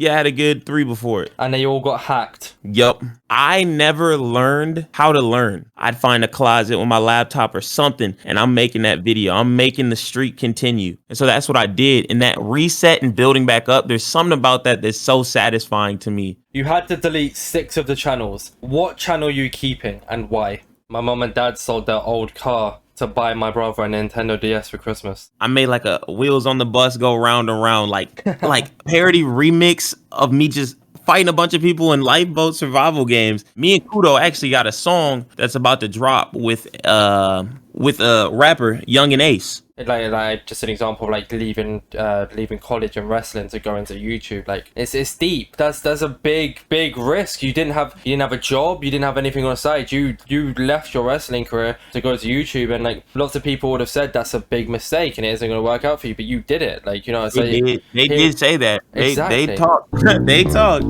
Yeah, I had a good 3 before it. And they all got hacked. Yup. I never learned how to learn. I'd find a closet with my laptop or something, and I'm making that video. I'm making the streak continue. And so that's what I did. And that reset and building back up, there's something about that that's so satisfying to me. You had to delete 6 of the channels. What channel are you keeping and why? My mom and dad sold their old car to buy my brother a Nintendo DS for Christmas. I made like a wheels on the bus go round and round, like parody remix of me just fighting a bunch of people in lifeboat survival games. Me and Kudo actually got a song that's about to drop with rapper Young and Ace. Like just an example of like leaving college and wrestling to go into YouTube. Like it's deep. That's a big risk. You didn't have a job. You didn't have anything on the side. You left your wrestling career to go to YouTube, and like lots of people would have said that's a big mistake and it isn't going to work out for you. But you did it. Like, you know, They did say that. Exactly. They talked. They talked.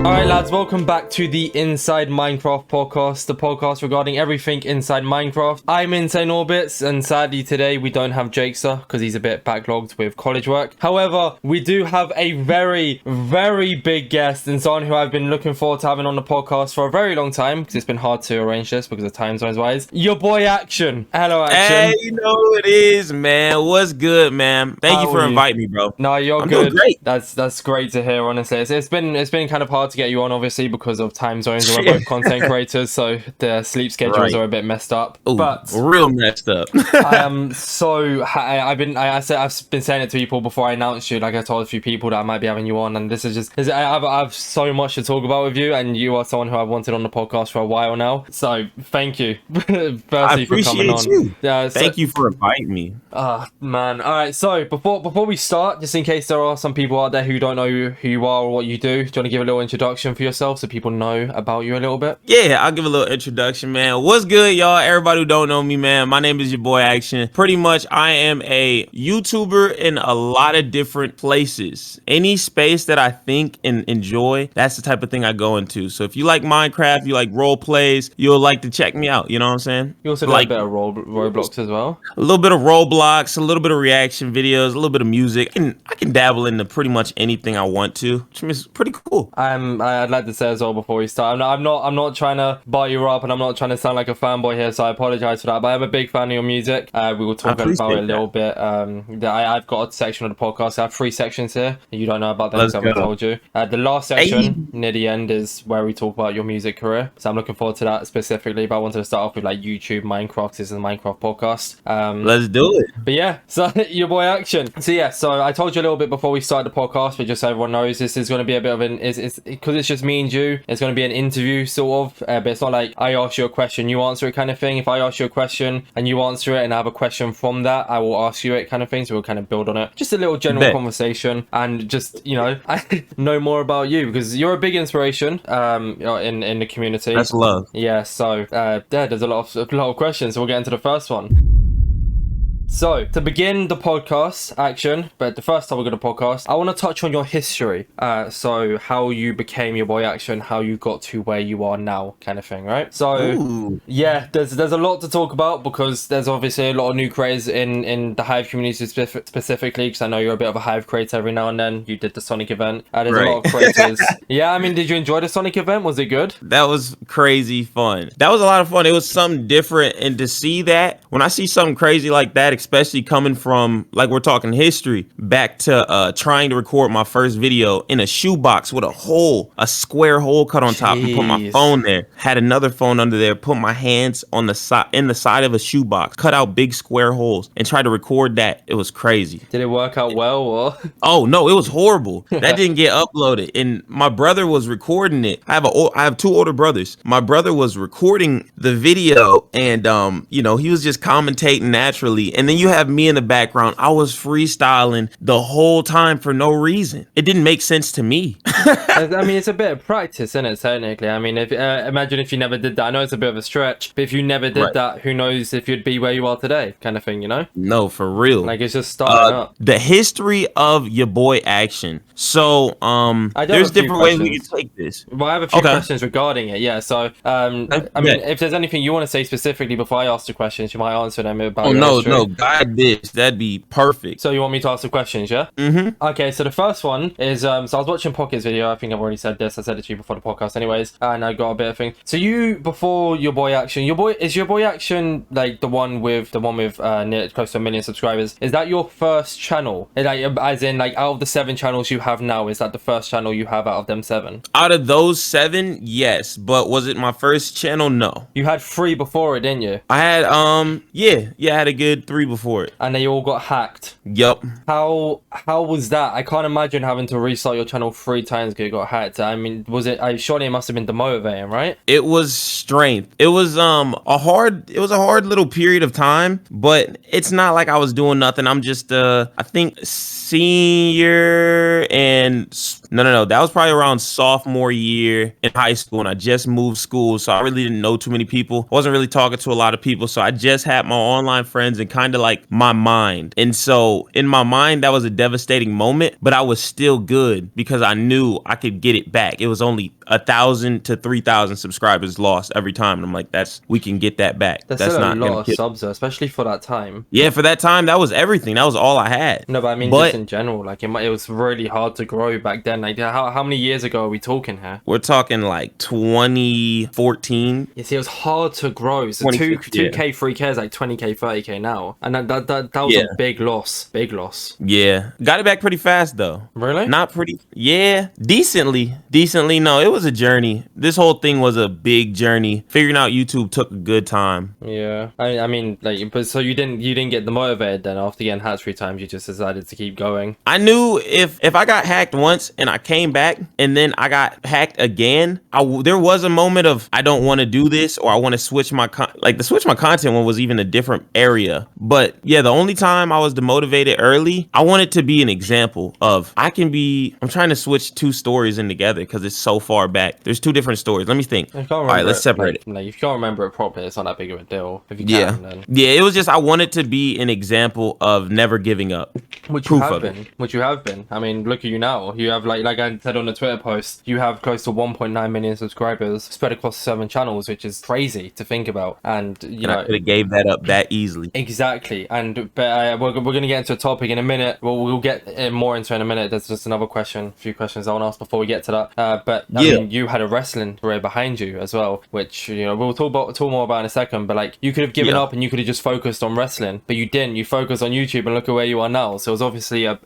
Alright lads, welcome back to the Inside Minecraft podcast, the podcast regarding everything inside Minecraft. I'm Insane Orbits, and sadly today we don't have Jakester because he's a bit backlogged with college work. However, we do have a very, very big guest and someone who I've been looking forward to having on the podcast for a very long time because it's been hard to arrange this because of time zones wise. Your boy Action. Hello Action. Hey, you know who it is, man. What's good, man? Thank you for inviting me, bro. No, you're I'm good. Doing great. That's great to hear, honestly. It's been kind of hard to get you on, obviously, because of time zones. We're both content creators, so the sleep schedules are a bit messed up. Ooh, but real messed up. I am so I've been saying it to people before I announced you. Like, I told a few people that I might be having you on, and this is just I have so much to talk about with you, and you are someone who I've wanted on the podcast for a while now. So thank you, firstly, for coming on. You. Yeah, thank you for inviting me. Man. All right. So before we start, just in case there are some people out there who don't know who you are or what you do you want to give a little introduction for yourself so people know about you a little bit? Yeah, I'll give a little introduction, man. What's good, y'all? Everybody who don't know me, man. My name is YaBoiAction. Pretty much, I am a YouTuber in a lot of different places. Any space that I think and enjoy, that's the type of thing I go into. So if you like Minecraft, you like role plays, you'll like to check me out. You know what I'm saying? You also like a bit of Roblox as well. A little bit of Roblox, a little bit of reaction videos, a little bit of music, and I can dabble into pretty much anything I want to, which is pretty cool. I'd like to say as well before we start, I'm not trying to bar you up, and I'm not trying to sound like a fanboy here, so I apologize for that. But I'm a big fan of your music. We will talk about it a little bit. I've got a section of the podcast. I have 3 sections here. You don't know about them, so I told you. The last section near the end is where we talk about your music career. So I'm looking forward to that specifically. But I wanted to start off with like YouTube, Minecraft. This is a Minecraft podcast. Let's do it. But yeah, so your boy Action. So yeah, so I told you a little bit before we started the podcast, but just so everyone knows, this is going to be a bit of it's because it's just me and you. It's going to be an interview sort of, but it's not like I ask you a question, you answer it kind of thing. If I ask you a question and you answer it and I have a question from that, I will ask you it kind of thing. So we'll kind of build on it. Just a little general conversation and just, you know, I know more about you because you're a big inspiration in the community. That's love. Yeah, so there's a lot of questions. So we'll get into the first one. So, to begin the podcast, Action, but the first time we're going to podcast, I want to touch on your history. So, how you became your boy Action, how you got to where you are now, kind of thing, right? So, yeah, there's a lot to talk about because there's obviously a lot of new creators in the Hive community specifically, because I know you're a bit of a Hive creator every now and then. You did the Sonic event. There's a lot of creators. Yeah, I mean, did you enjoy the Sonic event? Was it good? That was crazy fun. That was a lot of fun. It was something different, and to see that, when I see something crazy like that, especially coming from, like, we're talking history, back to trying to record my first video in a shoebox with a square hole cut on top, and put my phone there, had another phone under there, put my hands on the side, in the side of a shoebox, cut out big square holes, and try to record that. It was crazy. Did it work out well, or? Oh no, it was horrible. That didn't get uploaded, and my brother was recording it. I have 2 older brothers. My brother was recording the video, and you know, he was just commentating naturally, and then you have me in the background. I was freestyling the whole time for no reason. It didn't make sense to me. I mean, it's a bit of practice, isn't it, technically? I mean, if imagine if you never did that. I know it's a bit of a stretch, but if you never did Right. that, who knows if you'd be where you are today, kind of thing, you know? No, for real. Like, it's just starting up. The history of your boy action. So, I do have there's a few different ways we questions. can take this. Well, I have a few Okay. questions regarding it, yeah. So, I mean, bet. if there's anything you want to say specifically before I ask the questions, you might answer them about Oh your no, history. no, guide this. That'd be perfect. So you want me to ask the questions, yeah? Mm-hmm. Okay, so the first one is, so I was watching Pocket's video. I think I've already said this. I said it to you before the podcast anyways, and I got a bit of thing. So you, before your boy action, is your boy action like the one with near close to 1 million subscribers? Is that your first channel? Like, as in, like, out of the 7 channels you have now, is that the first channel you have out of them 7? Out of those 7, yes, but was it my first channel? No. You had 3 before it, didn't you? I had I had a good 3 before it. And they all got hacked. Yup. How was that? I can't imagine having to restart your channel 3 times because it got hacked. I mean, surely it must have been demotivating, right? It was strength. It was a hard little period of time, but it's not like I was doing nothing. I'm just I think senior and no, that was probably around sophomore year in high school, and I just moved schools, so I really didn't know too many people. I wasn't really talking to a lot of people, so I just had my online friends and kind of like my mind. And so in my mind, that was a devastating moment, but I was still good because I knew I could get it back. It was only 1,000 to 3,000 subscribers lost every time, and I'm like, we can get that back. That's That's still not a lot of subs, though, especially for that time. Yeah, for that time, that was everything. That was all I had. No, but I mean, just in general, like, it was really hard to grow back then. Like, how many years ago are we talking here? We're talking like 2014. You see, it was hard to grow. So 2K, 3K is like 20K, 30K now, and that was a big loss. Big loss. Yeah, got it back pretty fast though. Really? Not pretty. Yeah, decently. No, it was a journey. This whole thing was a big journey. Figuring out YouTube took a good time. Yeah, I mean, like, but so you didn't get demotivated then after getting hacked 3 times. You just decided to keep going. I knew if I got hacked once and I came back and then I got hacked again, there was a moment of I don't want to do this, or I want to switch my content one was even a different area. But yeah, the only time I was demotivated early, I wanted to be an example of I'm trying to switch 2 stories in together because it's so far back. There's 2 different stories. Let me think. All right, let's separate it. Like, if you can't remember it properly, it's not that big of a deal. If you can, then. Yeah, it was just I wanted to be an example of never giving up. Which you have been. I mean, look at you now. You have, like I said on the Twitter post, you have close to 1.9 million subscribers spread across 7 channels, which is crazy to think about. And you know, I could have gave that up that easily. Exactly. And but we're going to get into a topic in a minute. We'll get more into it in a minute. There's just a few questions I want to ask before we get to that. But I mean, you had a wrestling career behind you as well, which, you know, we'll talk more about in a second. But like, you could have given up and you could have just focused on wrestling, but you didn't. You focused on YouTube, and look at where you are now. So it was obviously I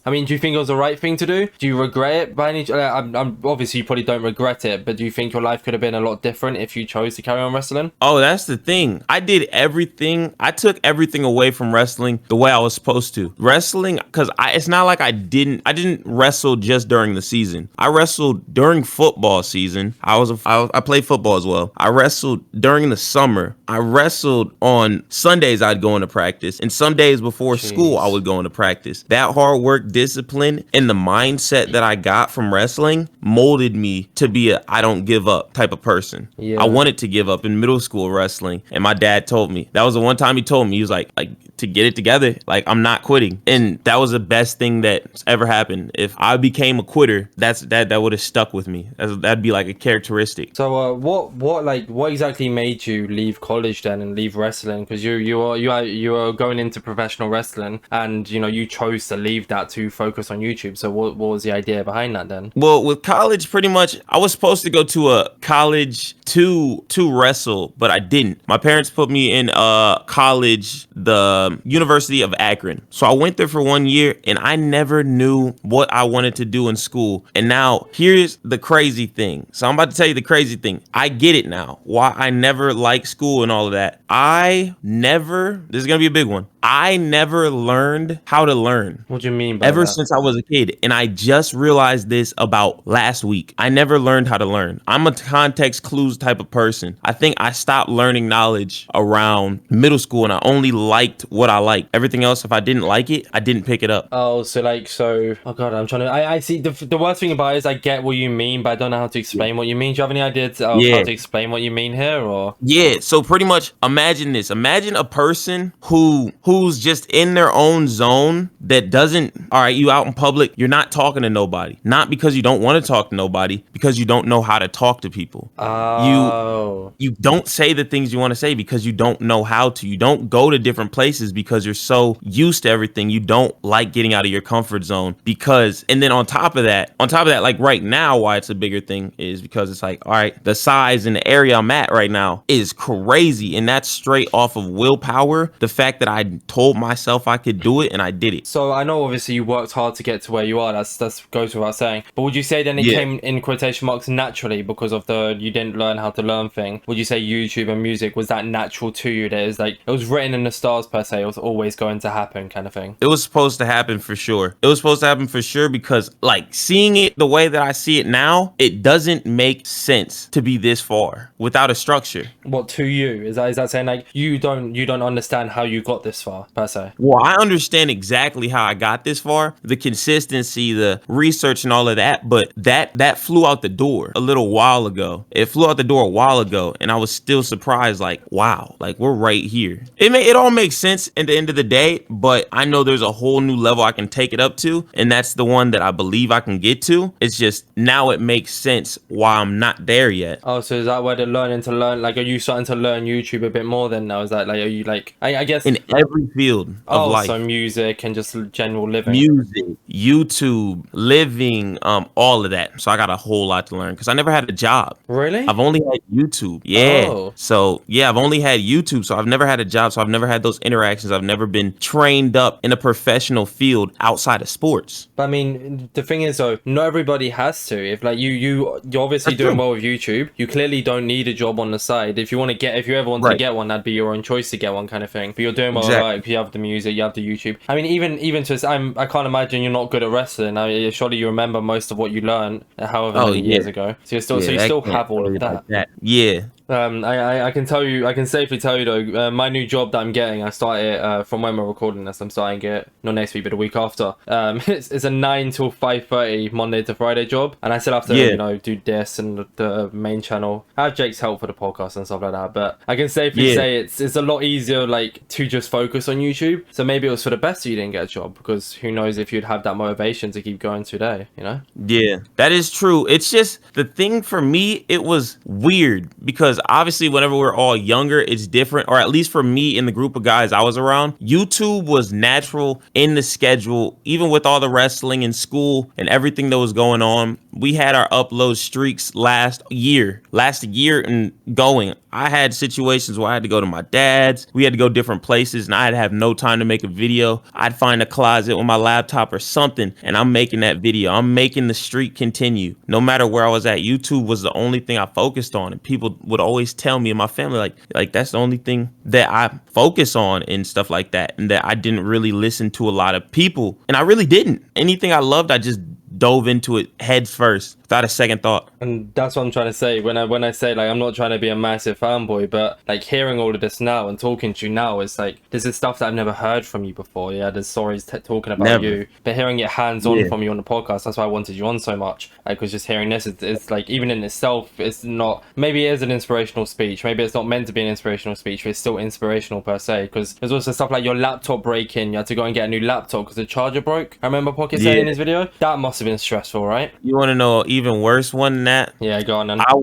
mean, do you think it was the right thing to do? Do you regret it by any? I'm obviously, you probably don't regret it, but do you think your life could have been a lot different if you chose to carry on wrestling? Oh, that's the thing. I did everything. I took everything away from wrestling the way I was supposed to. Wrestling, because it's not like I didn't wrestle just during the season. I wrestled during football season. I played football as well. I wrestled during the summer. I wrestled on Sundays. I'd go into practice, and some days before school I would go into practice. That hard work, discipline, and the mindset that I got from wrestling molded me to be a I don't give up type of person. I wanted to give up in middle school wrestling, and my dad told me, that was the one time he told me, he was like to get it together, like, I'm not quitting. And that was the best thing that's ever happened. If I became a quitter, that would have stuck with me. That'd be like a characteristic. So what exactly made you leave college then and leave wrestling? Because you were going into professional wrestling, and you know, you chose to leave that to focus on YouTube. So what was the idea behind that then? Well, with college, pretty much I was supposed to go to a college to wrestle, but I didn't. My parents put me in college, the University of Akron. So I went there for 1 year, and I never knew what I wanted to do in school. And now here's the crazy thing. So I'm about to tell you the crazy thing. I get it now, why I never liked school and all of that. This is gonna be a big one. I never learned how to learn. What do you mean by Ever that? since I was a kid. And I just realized this about last week. I never learned how to learn. I'm a context clues type of person. I think I stopped learning knowledge around middle school, and I only liked what I like. Everything else, if I didn't like it, I didn't pick it up. Oh, oh God, I'm trying to, I see, the worst thing about it is I get what you mean, but I don't know how to explain what you mean. Do you have any ideas of how Yeah. to explain what you mean here, or? Yeah, so pretty much imagine this. Imagine a person who's just in their own zone that doesn't, all right, you out in public, you're not talking to nobody. Not because you don't want to talk to nobody, because you don't know how to talk to people. Oh. You don't say the things you want to say because you don't know how to. You don't go to different places because you're so used to everything. You don't like getting out of your comfort zone because, and then on top of that, like right now, why it's a bigger thing is because it's like, all right, the size and the area I'm at right now is crazy. And that's straight off of willpower. The fact that I told myself I could do it and I did it. So I know obviously you worked hard to get to where you are. That's goes without saying. But would you say then it came in quotation marks naturally because of you didn't learn how to learn thing? Would you say YouTube and music, was that natural to you? That is like, it was written in the stars per se. It was always going to happen kind of thing. It was supposed to happen for sure. It was supposed to happen for sure because like seeing it the way that I see it now, it doesn't make sense to be this far without a structure. What to you? Is that saying like you don't understand how you got this far per se? Well, I understand exactly how I got this far, the consistency, the research and all of that, but that flew out the door a little while ago. It flew out the door a while ago and I was still surprised, like, wow, like we're right here. It all makes sense at the end of the day, but I know there's a whole new level I can take it up to, and that's the one that I believe I can get to. It's just now it makes sense why I'm not there yet. Oh, so is that where the learning to learn, like, are you starting to learn YouTube a bit more then now? Is that like, are you like, I guess In every field of life. So music and just general living. Music, YouTube, living, all of that. So I got a whole lot to learn because I never had a job. Really? I've only had YouTube. Yeah. Oh. So yeah, I've only had YouTube. So I've never had a job. So I've never had those interactions. I've never been trained up in a professional field outside of sports. But I mean, the thing is though, not everybody has to. If like you're obviously doing well with YouTube, you clearly don't need a job on the side. If you ever want to get one, that'd be your own choice to get one kind of thing. But you're doing well, like you have the music, you have the YouTube. I mean, even to I can't imagine you're not good at wrestling. Surely you remember most of what you learned, however many years ago. So you still have all of that. Yeah. I can safely tell you though, my new job that I'm getting, I started from when we're recording this. I'm starting it not next week, but the week after. It's a 9 till 5:30 Monday to Friday job, and I still have to do this and the main channel. I have Jake's help for the podcast and stuff like that, but I can safely say it's a lot easier like to just focus on YouTube. So maybe it was for the best that you didn't get a job, because who knows if you'd have that motivation to keep going today, you know? Yeah, that is true. It's just the thing for me, it was weird because obviously whenever we're all younger, it's different, or at least for me in the group of guys I was around, YouTube was natural in the schedule, even with all the wrestling in school and everything that was going on. We had our upload streaks last year and going. I had situations where I had to go to my dad's, we had to go different places, and I'd have no time to make a video. I'd find a closet with my laptop or something, and I'm making that video. I'm making the streak continue. No matter where I was at, YouTube was the only thing I focused on, and people would always tell me in my family, like that's the only thing that I focus on and stuff like that, and that I didn't really listen to a lot of people, and I really didn't. Anything I loved, I just dove into it heads first without a second thought. And that's what I'm trying to say when I say, like, I'm not trying to be a massive fanboy, but like hearing all of this now and talking to you now, is like, this is stuff that I've never heard from you before. Yeah, there's stories talking about you, but hearing it hands-on from you on the podcast, that's why I wanted you on so much. Like, because just hearing this, it's like, even in itself, it's not, maybe it is an inspirational speech, maybe it's not meant to be an inspirational speech, but it's still inspirational per se, because there's also stuff like your laptop breaking, you had to go and get a new laptop because the charger broke. I remember Pocket saying in his video, that must have been stressful, right? You want to know an even worse one than that? Yeah, go on then. I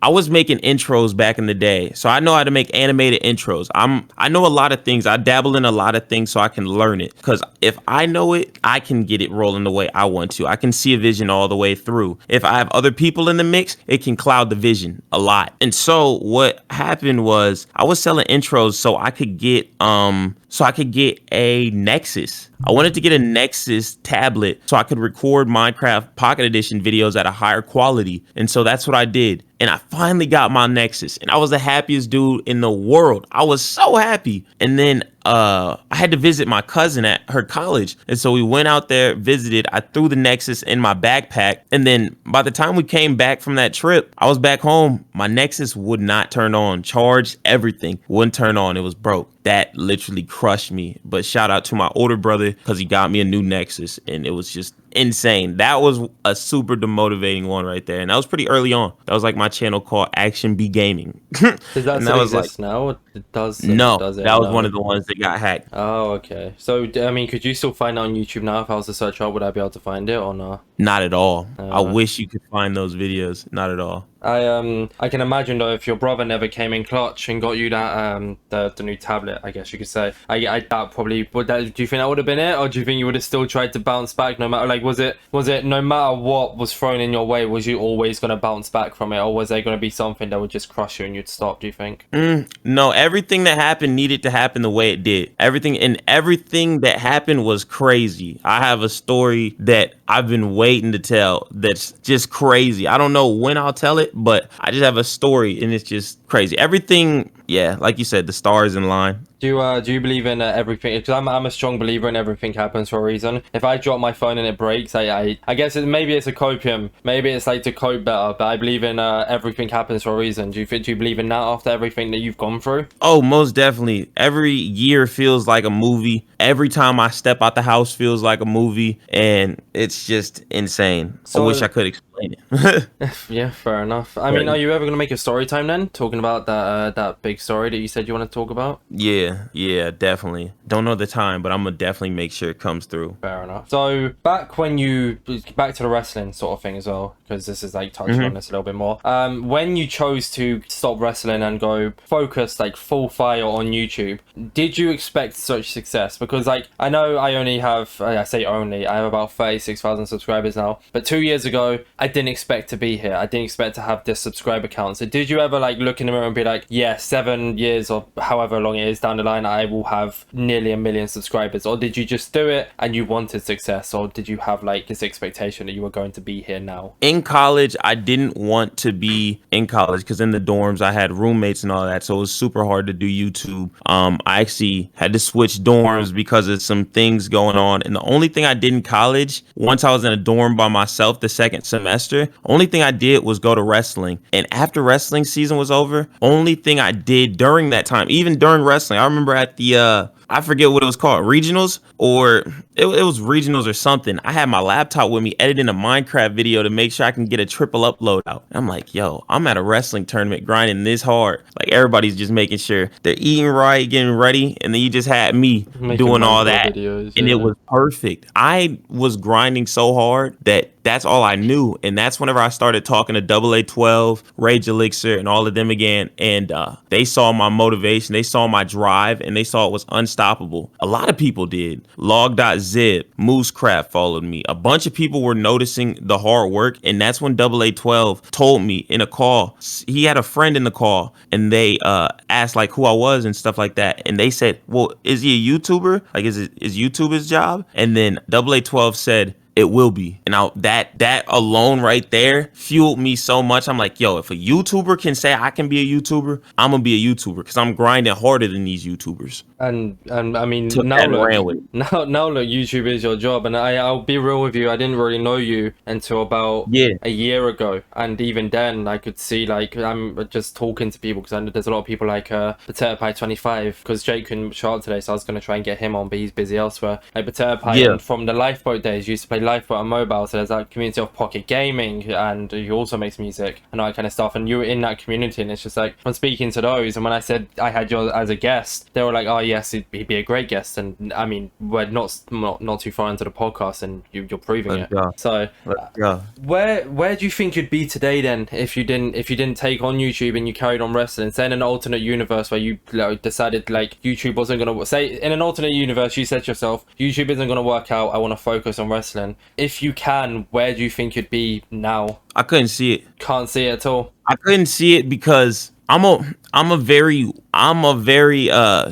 was making intros back in the day, so I know how to make animated intros. I know a lot of things. I dabble in a lot of things so I can learn it, because if I know it, I can get it rolling the way I want to. I can see a vision all the way through. If I have other people in the mix, it can cloud the vision a lot. And so what happened was I was selling intros so I could get a Nexus. I wanted to get a Nexus tablet so I could record Minecraft Pocket Edition videos at a higher quality. And so that's what I did. and I finally got my Nexus, and I was the happiest dude in the world. I was so happy. And then I had to visit my cousin at her college, and so we went out there, visited. I threw the Nexus in my backpack, and then by the time we came back from that trip, I was back home. My Nexus would not turn on. Charged, everything wouldn't turn on. It was broke. That literally crushed me. But shout out to my older brother, because he got me a new Nexus, and it was just insane. That was a super demotivating one right there, and that was pretty early on. That was like my channel called Action B Gaming. Does that And still was exist now? It does. no, Does it? that was No. one of the ones that got hacked. Oh, okay. So, I mean, could you still find it on YouTube now? If I was to search up, would I be able to find it or not? Not at all. I wish you could find those videos. Not at all. I can imagine though, if your brother never came in clutch and got you that the new tablet, I guess you could say, I doubt probably would that. Do you think that would have been it, or do you think you would have still tried to bounce back no matter, like, was it no matter what was thrown in your way, was you always going to bounce back from it, or was there going to be something that would just crush you and you'd stop? Do you think? No, everything that happened needed to happen the way it did. Everything that happened was crazy. I have a story that I've been waiting to tell that's just crazy. I don't know when I'll tell it, but I just have a story, and it's just crazy. Everything, yeah, like you said, the stars in line. Do you believe in everything? Because I'm a strong believer in everything happens for a reason. If I drop my phone and it breaks, I guess maybe it's a copium, maybe it's like to cope better. But I believe in everything happens for a reason. Do you believe in that after everything that you've gone through? Oh, most definitely. Every year feels like a movie. Every time I step out the house feels like a movie, and it's just insane. So, I wish I could explain it. Yeah, fair enough. I mean, are you ever gonna make a story time then, talking about that big story that you said you want to talk about? Yeah, definitely. Don't know the time, but I'm gonna definitely make sure it comes through. Fair enough. So back to the wrestling sort of thing as well, because this is like touching on this a little bit more. When you chose to stop wrestling and go focus like full fire on YouTube, did you expect such success? Because like I know I only have, I say only, I have about 36,000 subscribers now, but 2 years ago I didn't expect to be here. I didn't expect to have this subscriber count. So did you ever like look in the mirror and be like, yeah, 7 years or however long it is down the line, I will have nearly 1 million subscribers? Or did you just do it and you wanted success, or did you have like this expectation that you were going to be here now? In college, I didn't want to be in college because in the dorms I had roommates and all that, so it was super hard to do YouTube. I actually had to switch dorms because of some things going on, and the only thing I did in college, once I was in a dorm by myself the second semester, only thing I did was go to wrestling. And after wrestling season was over, only thing I did during that time, even during wrestling, I remember at the I forget what it was called, regionals, or it was regionals or something. I had my laptop with me editing a Minecraft video to make sure I can get a triple upload out. I'm like, yo, I'm at a wrestling tournament grinding this hard. Like, everybody's just making sure they're eating right, getting ready, and then you just had me doing all that, videos, and it was perfect. I was grinding so hard that's all I knew, and that's whenever I started talking to AA12, Rage Elixir, and all of them again, and they saw my motivation, they saw my drive, and they saw it was unstoppable. A lot of people did. Log.zip, Moosecraft followed me. A bunch of people were noticing the hard work, and that's when AA12 told me in a call. He had a friend in the call, and they asked like who I was and stuff like that, and they said, well, is he a YouTuber? Like, is YouTube his job? And then AA12 said, it will be. And now that alone right there fueled me so much. I'm like, yo, if a YouTuber can say I can be a YouTuber, I'm gonna be a YouTuber, because I'm grinding harder than these YouTubers. And I mean, now look, YouTube is your job, and I'll be real with you. I didn't really know you until about a year ago, and even then, I could see, like, I'm just talking to people, because I know there's a lot of people like Potato Pie 25, because Jake couldn't show up today, so I was gonna try and get him on, but he's busy elsewhere. Like Potato Pie, and from the Lifeboat days, used to play Lifeboat on mobile, so there's that community of Pocket Gaming, and he also makes music and all that kind of stuff, and you were in that community, and it's just like, I'm speaking to those, and when I said I had you as a guest, they were like, oh yes, he'd be a great guest. And I mean, we're not too far into the podcast, and you're proving it. So where do you think you'd be today then if you didn't take on YouTube and you carried on wrestling? Say in an alternate universe where you decided like YouTube wasn't gonna say, in an alternate universe you said to yourself, YouTube isn't gonna work out, I want to focus on wrestling. If you can, where do you think you'd be now? I couldn't see it. Can't see it at all. I couldn't see it because I'm a very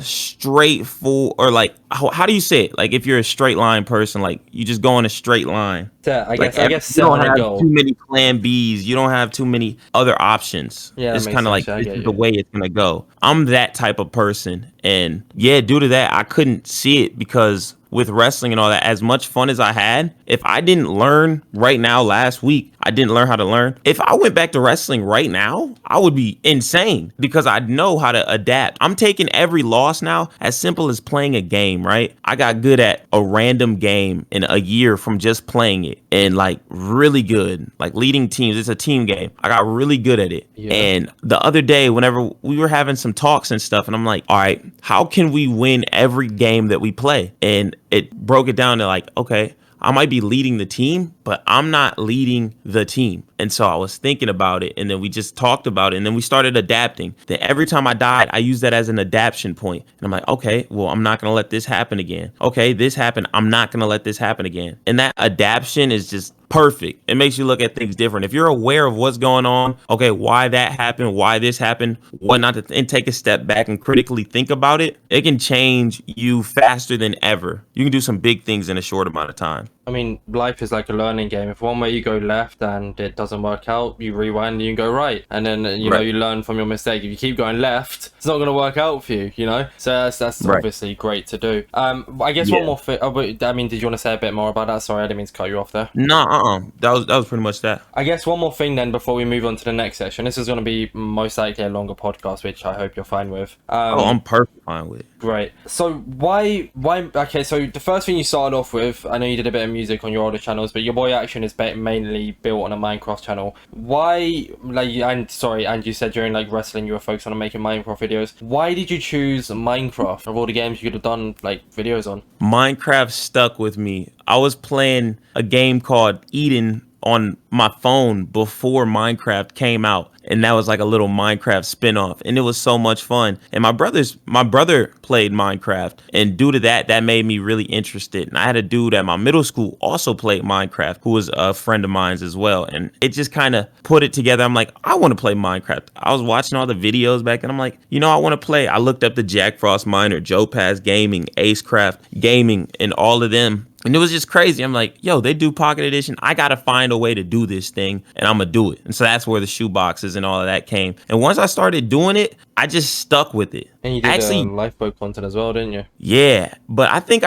straightforward, or like how do you say it? Like if you're a straight line person, like you just go in a straight line. Set, I Like guess. I guess you set don't on a have too goal. many plan Bs. You don't have too many other options. Yeah, that It's makes kind of sense. like Yeah, I this get is the you. way it's gonna go. I'm that type of person, and yeah, due to that, I couldn't see it because with wrestling and all that, as much fun as I had, if I didn't learn right now last week, I didn't learn how to learn. If I went back to wrestling right now, I would be insane because I know how to adapt. I'm taking every loss now as simple as playing a game, right? I got good at a random game in a year from just playing it and like really good, like leading teams. It's a team game. I got really good at it. Yeah. And the other day, whenever we were having some talks and stuff, and I'm like, all right, how can we win every game that we play? And it broke it down to like, okay, I might be leading the team, but I'm not leading the team. And so I was thinking about it, and then we just talked about it, and then we started adapting. Then every time I died, I used that as an adaptation point. And I'm like, okay, well, I'm not going to let this happen again. Okay, this happened. I'm not going to let this happen again. And that adaptation is just perfect. It makes you look at things different. If you're aware of what's going on, okay, why that happened, why this happened, what not to, and take a step back and critically think about it, it can change you faster than ever. You can do some big things in a short amount of time. I mean, life is like a learning game. If one way you go left and it doesn't work out, you rewind and you can go right. And then, you know, Right. you learn from your mistake. If you keep going left, it's not going to work out for you, you know? So that's Right. obviously great to do. I guess Yeah. one more thing. I mean, did you want to say a bit more about that? Sorry, I didn't mean to cut you off there. No, that was pretty much that. I guess one more thing then before we move on to the next section. This is going to be most likely a longer podcast, which I hope you're fine with. Oh, I'm perfect fine with it. Great. So why okay, so the first thing you started off with, I know you did a bit of music on your older channels, but YaBoiAction is mainly built on a Minecraft channel. Why, like, and you said during like wrestling you were focused on making Minecraft videos. Why did you choose Minecraft of all the games you could have done like videos on? Minecraft stuck with me. I was playing a game called Eden on my phone before Minecraft came out, and that was like a little Minecraft spin-off, and it was so much fun. And my brother played Minecraft, and due to that made me really interested. And I had a dude at my middle school also played Minecraft who was a friend of mine as well, and it just kind of put it together. I'm like, I want to play Minecraft. I was watching all the videos back, and I'm like, you know, I want to play. I looked up the Jack Frost Miner, Joe Pass Gaming, Acecraft Gaming, and all of them. And it was just crazy. I'm like, yo, they do Pocket Edition. I got to find a way to do this thing, and I'm going to do it. And so that's where the shoe boxes and all of that came. And once I started doing it, I just stuck with it. And you did Actually, lifeboat content as well, didn't you? yeah, but I think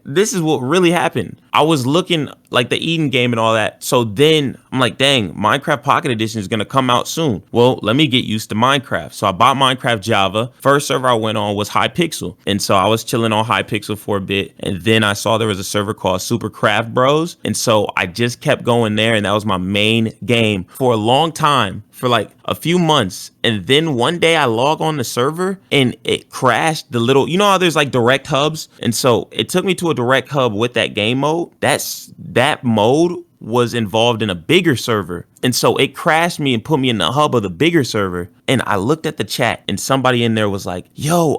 this is what really happened. I was looking like the Eden game and all that. So then I'm like, dang, Minecraft Pocket Edition is going to come out soon. Well, let me get used to Minecraft. So I bought Minecraft Java. First server I went on was Hypixel. And so I was chilling on Hypixel for a bit. And then I saw there was a server called Super Craft Bros. And so I just kept going there. And that was my main game for a long time, for like a few months. And then one day I log on the server and it crashed. The little, you know how there's like direct hubs? And so it took me to a direct hub with that game mode. That mode was involved in a bigger server. And so it crashed me and put me in the hub of the bigger server. And I looked at the chat and somebody in there was like, yo,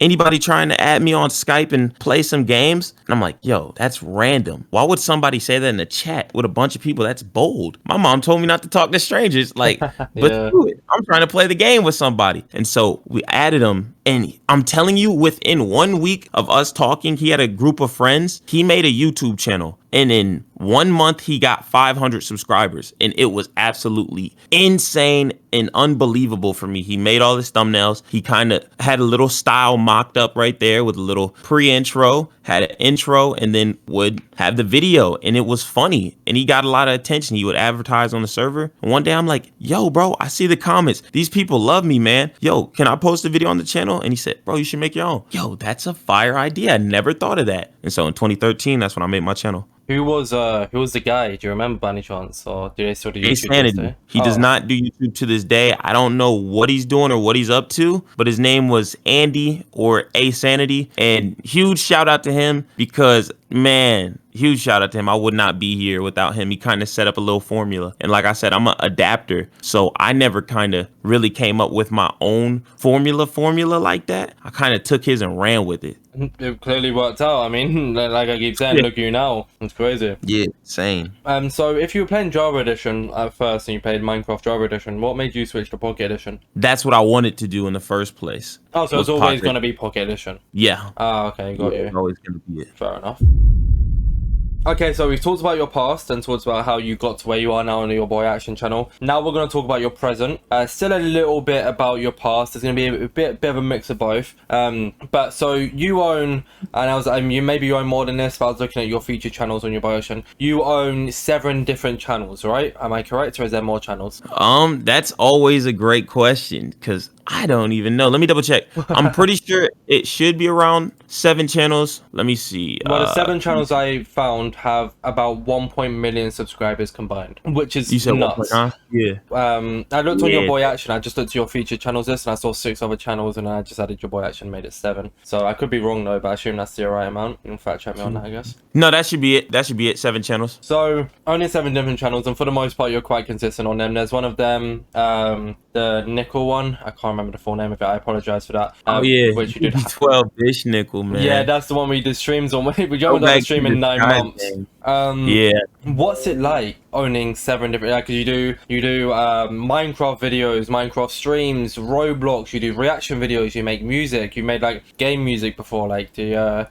anybody trying to add me on Skype and play some games? And I'm like, yo, that's random. Why would somebody say that in the chat with a bunch of people? That's bold. My mom told me not to talk to strangers. Like, but Yeah. do it. I'm trying to play the game with somebody. And so we added him. And I'm telling you, within 1 week of us talking, he had a group of friends. He made a YouTube channel. And in 1 month, he got 500 subscribers. And it was absolutely insane and unbelievable for me. He made all his thumbnails. He kind of had a little style mocked up right there with a little pre-intro, had an intro, and then would have the video. And it was funny. And he got a lot of attention. He would advertise on the server. And one day I'm like, yo, bro, I see the comments. These people love me, man. Yo, can I post a video on the channel? And he said, bro, you should make your own. Yo, that's a fire idea. I never thought of that. And so in 2013, that's when I made my channel. Who was the guy? Do you remember by any chance? Or do they still do YouTube? Insanity. He does not do YouTube to this day. I don't know what he's doing or what he's up to, but his name was Andy or A Sanity. And huge shout out to him because Man, huge shout out to him. I would not be here without him. He kind of set up a little formula. And like I said, I'm an adapter. So I never kind of really came up with my own formula like that. I kind of took his and ran with it. It clearly worked out. I mean, like I keep saying, look at you now. It's crazy. Yeah, same. So if you were playing Java Edition at first and you played Minecraft Java Edition, what made you switch to Pocket Edition? That's what I wanted to do in the first place. Oh, so it's always going to be Pocket Edition? Yeah. Ah, okay, got you. It's always going to be it. Fair enough. Okay, so we've talked about your past and talked about how you got to where you are now on your YaBoiAction channel. Now we're going to talk about your present. Still a little bit about your past. There's going to be a bit of a mix of both. But so you own, and you own more than this, but I was looking at your featured channels on your YaBoiAction. You own 7 different channels, right? Am I correct, or is there more channels? That's always a great question because I don't even know. Let me double check. I'm pretty sure it should be around 7 channels. Let me see. Well, the 7 channels I found have about 1 million subscribers combined, which is you said nuts. 1. Yeah. I looked on your YaBoiAction. I just looked at your featured channels list and I saw 6 other channels, and I just added your YaBoiAction and made it 7. So I could be wrong though, but I assume that's the right amount. You can fact check me on that, I guess. No, that should be it. That should be it. 7 channels. So only 7 different channels, and for the most part, you're quite consistent on them. There's one of them, the nickel one. I can't remember the full name of it. I apologize for that. Oh yeah, which you did 12-ish nickel, man. Yeah, that's the one we did streams on. We haven't done a stream in 9 months. Yeah. What's it like owning 7 different? Because you do Minecraft videos, Minecraft streams, Roblox. You do reaction videos. You make music. You made like game music before, like where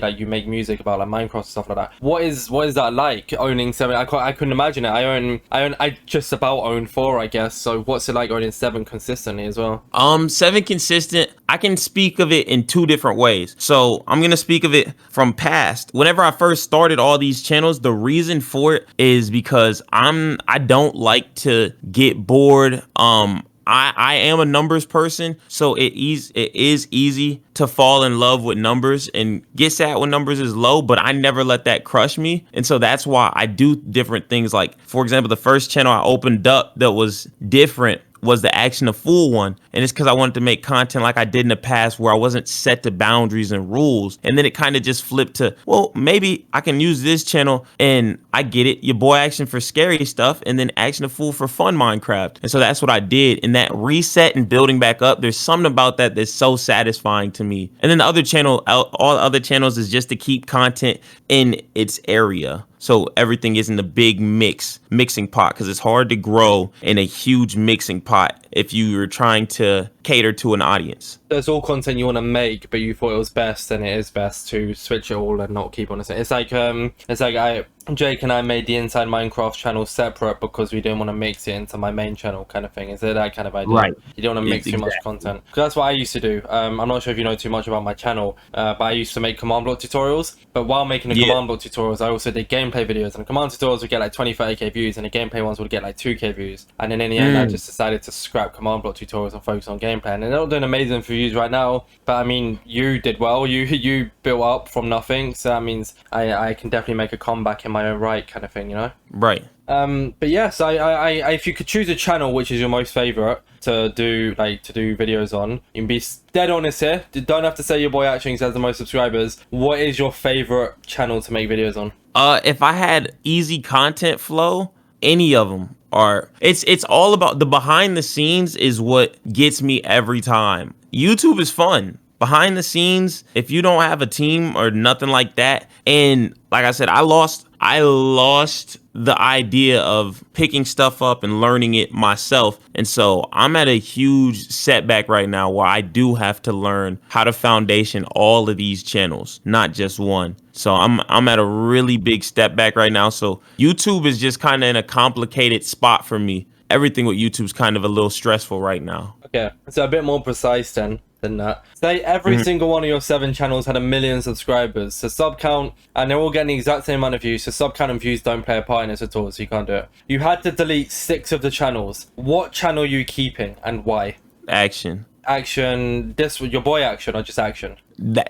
you make music about like Minecraft and stuff like that. What is that like owning 7? I couldn't imagine it. I just about own 4, I guess. So what's it like owning 7 consistently as well? 7 consistent. I can speak of it in 2 different ways. So I'm gonna speak of it from past. Whenever I first started all these channels, the reason for it is because I don't like to get bored. I am a numbers person, so it is easy to fall in love with numbers and get sad when numbers is low, but I never let that crush me. And so that's why I do different things. Like, for example, the first channel I opened up that was different was the Action a Fool one, and it's because I wanted to make content like I did in the past where I wasn't set to boundaries and rules. And then it kind of just flipped to, well, maybe I can use this channel, and I get it, YaBoiAction for scary stuff, and then Action a Fool for fun Minecraft. And so that's what I did. And that reset and building back up, there's something about that that's so satisfying to me. And then the other channel, all the other channels is just to keep content in its area, so everything isn't a big mixing pot, because it's hard to grow in a huge mixing pot if you are trying to cater to an audience. There's all content you want to make, but you thought it was best, and it is best to switch it all and not keep on the same. It's like Jake and I made the Inside Minecraft channel separate because we didn't want to mix it into my main channel, kind of thing. Is it that kind of idea? Right. You don't want to mix too much content. Because that's what I used to do. I'm not sure if you know too much about my channel, but I used to make command block tutorials. But while making the command block tutorials, I also did gameplay videos. And the command tutorials would get like 20, 30k views, and the gameplay ones would get like 2k views. And then in the end, I just decided to scrap command block tutorials and focus on gameplay. And they're not doing amazing for views right now. But I mean, you did well. You built up from nothing. So that means I can definitely make a comeback in my own right, kind of thing. You know, right? But yes, I if you could choose a channel which is your most favorite to do videos on, you can be dead honest here. You don't have to say YaBoiAction has the most subscribers. What is your favorite channel to make videos on? If I had easy content flow, any of them are. It's all about the behind the scenes is what gets me every time. YouTube is fun. Behind the scenes, if you don't have a team or nothing like that, and like I said, I lost the idea of picking stuff up and learning it myself. And so I'm at a huge setback right now where I do have to learn how to foundation all of these channels, not just one. So I'm at a really big step back right now. So YouTube is just kind of in a complicated spot for me. Everything with YouTube's kind of a little stressful right now. Okay, so a bit more precise then than that. Say every single one of your 7 channels had 1 million subscribers. So sub count, and they're all getting the exact same amount of views. So sub count and views don't play a part in this at all, so you can't do it. You had to delete 6 of the channels. What channel are you keeping and why? Action. Action. This was YaBoiAction or just Action?